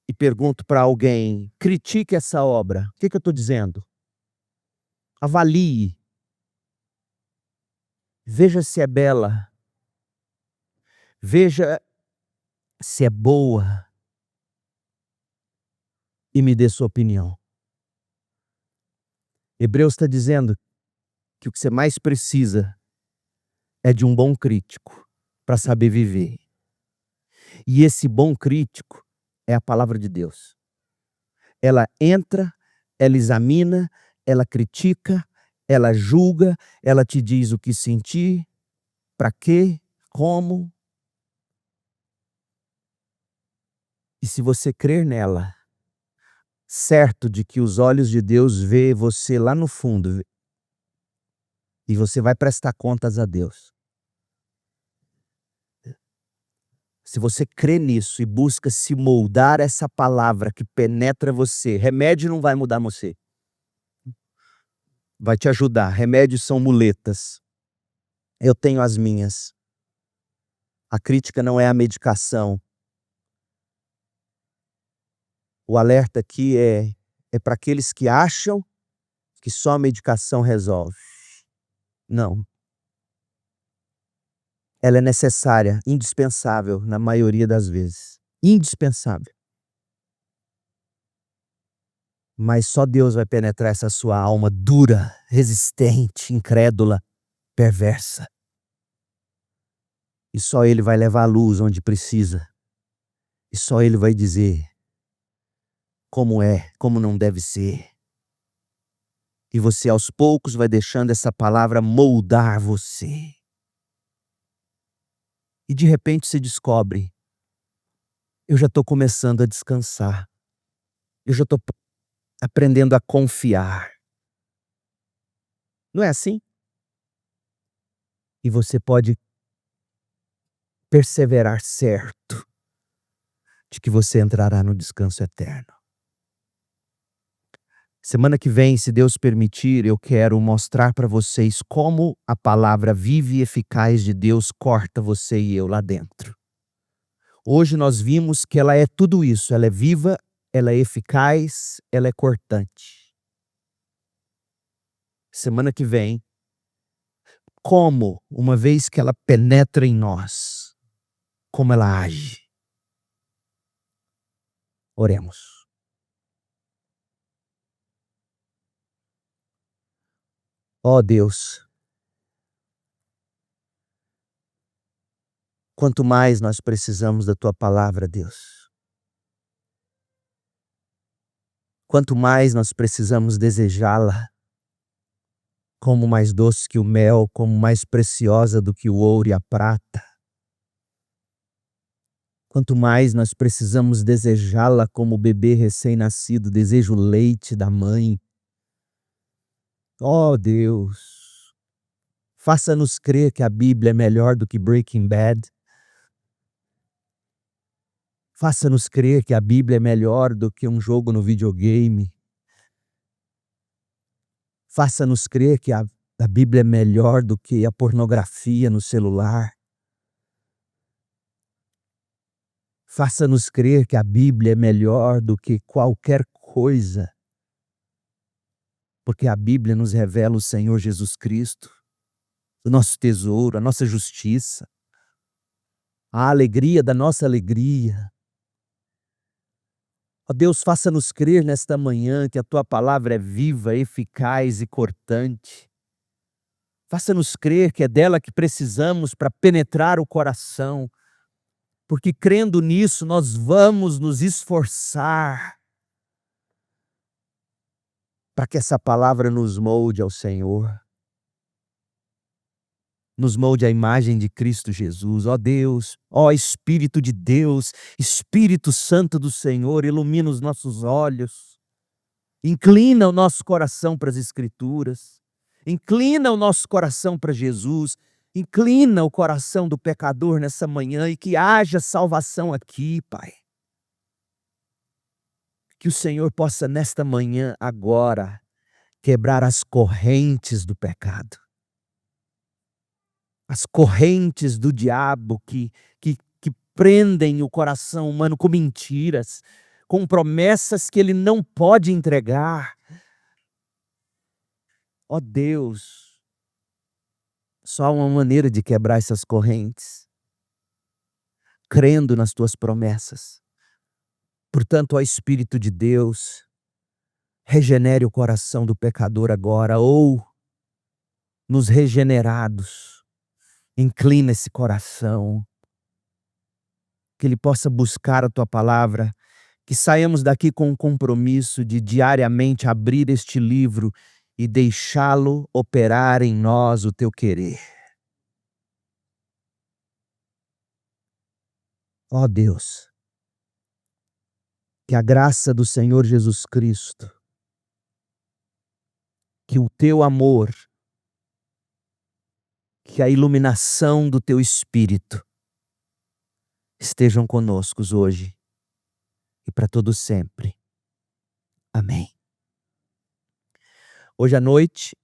e pergunto para alguém: critique essa obra. O que eu estou dizendo? Avalie. Veja se é bela. Veja se é boa. E me dê sua opinião. Hebreus está dizendo que o que você mais precisa é de um bom crítico para saber viver. E esse bom crítico é a palavra de Deus. Ela entra, ela examina, ela critica, ela julga, ela te diz o que sentir, para quê, como. E se você crer nela, certo de que os olhos de Deus vê você lá no fundo, e você vai prestar contas a Deus. Se você crê nisso e busca se moldar essa palavra que penetra você, remédio não vai mudar você. Vai te ajudar. Remédios são muletas. Eu tenho as minhas. A crítica não é a medicação. O alerta aqui é para aqueles que acham que só a medicação resolve. Não. Ela é necessária, indispensável na maioria das vezes. Indispensável. Mas só Deus vai penetrar essa sua alma dura, resistente, incrédula, perversa. E só Ele vai levar a luz onde precisa. E só Ele vai dizer como é, como não deve ser. E você aos poucos vai deixando essa palavra moldar você. E de repente se descobre: eu já estou começando a descansar. Eu já estou aprendendo a confiar. Não é assim? E você pode perseverar certo de que você entrará no descanso eterno. Semana que vem, se Deus permitir, eu quero mostrar para vocês como a palavra viva e eficaz de Deus corta você e eu lá dentro. Hoje nós vimos que ela é tudo isso, ela é viva, ela é eficaz, ela é cortante. Semana que vem, como, uma vez que ela penetra em nós, como ela age. Oremos. Ó Deus, quanto mais nós precisamos da Tua palavra, Deus. Quanto mais nós precisamos desejá-la, como mais doce que o mel, como mais preciosa do que o ouro e a prata. Quanto mais nós precisamos desejá-la como o bebê recém-nascido deseja o leite da mãe. Ó Deus, faça-nos crer que a Bíblia é melhor do que Breaking Bad. Faça-nos crer que a Bíblia é melhor do que um jogo no videogame. Faça-nos crer que a Bíblia é melhor do que a pornografia no celular. Faça-nos crer que a Bíblia é melhor do que qualquer coisa, porque a Bíblia nos revela o Senhor Jesus Cristo, o nosso tesouro, a nossa justiça, a alegria da nossa alegria. Ó Deus, faça-nos crer nesta manhã que a Tua palavra é viva, eficaz e cortante. Faça-nos crer que é dela que precisamos para penetrar o coração, porque crendo nisso nós vamos nos esforçar para que essa palavra nos molde ao Senhor, nos molde à imagem de Cristo Jesus. Ó Deus, ó Espírito de Deus, Espírito Santo do Senhor, ilumina os nossos olhos, inclina o nosso coração para as Escrituras, inclina o nosso coração para Jesus, inclina o coração do pecador nessa manhã e que haja salvação aqui, Pai. Que o Senhor possa nesta manhã, agora, quebrar as correntes do pecado, as correntes do diabo que prendem o coração humano com mentiras, com promessas que ele não pode entregar. Ó Deus, só há uma maneira de quebrar essas correntes, crendo nas tuas promessas. Portanto, ó Espírito de Deus, regenere o coração do pecador agora, ou nos regenerados, inclina esse coração, que ele possa buscar a tua palavra, que saiamos daqui com o compromisso de diariamente abrir este livro e deixá-lo operar em nós o teu querer. Ó Deus, que a graça do Senhor Jesus Cristo, que o teu amor, que a iluminação do teu Espírito estejam conosco hoje e para todo sempre. Amém. Hoje à noite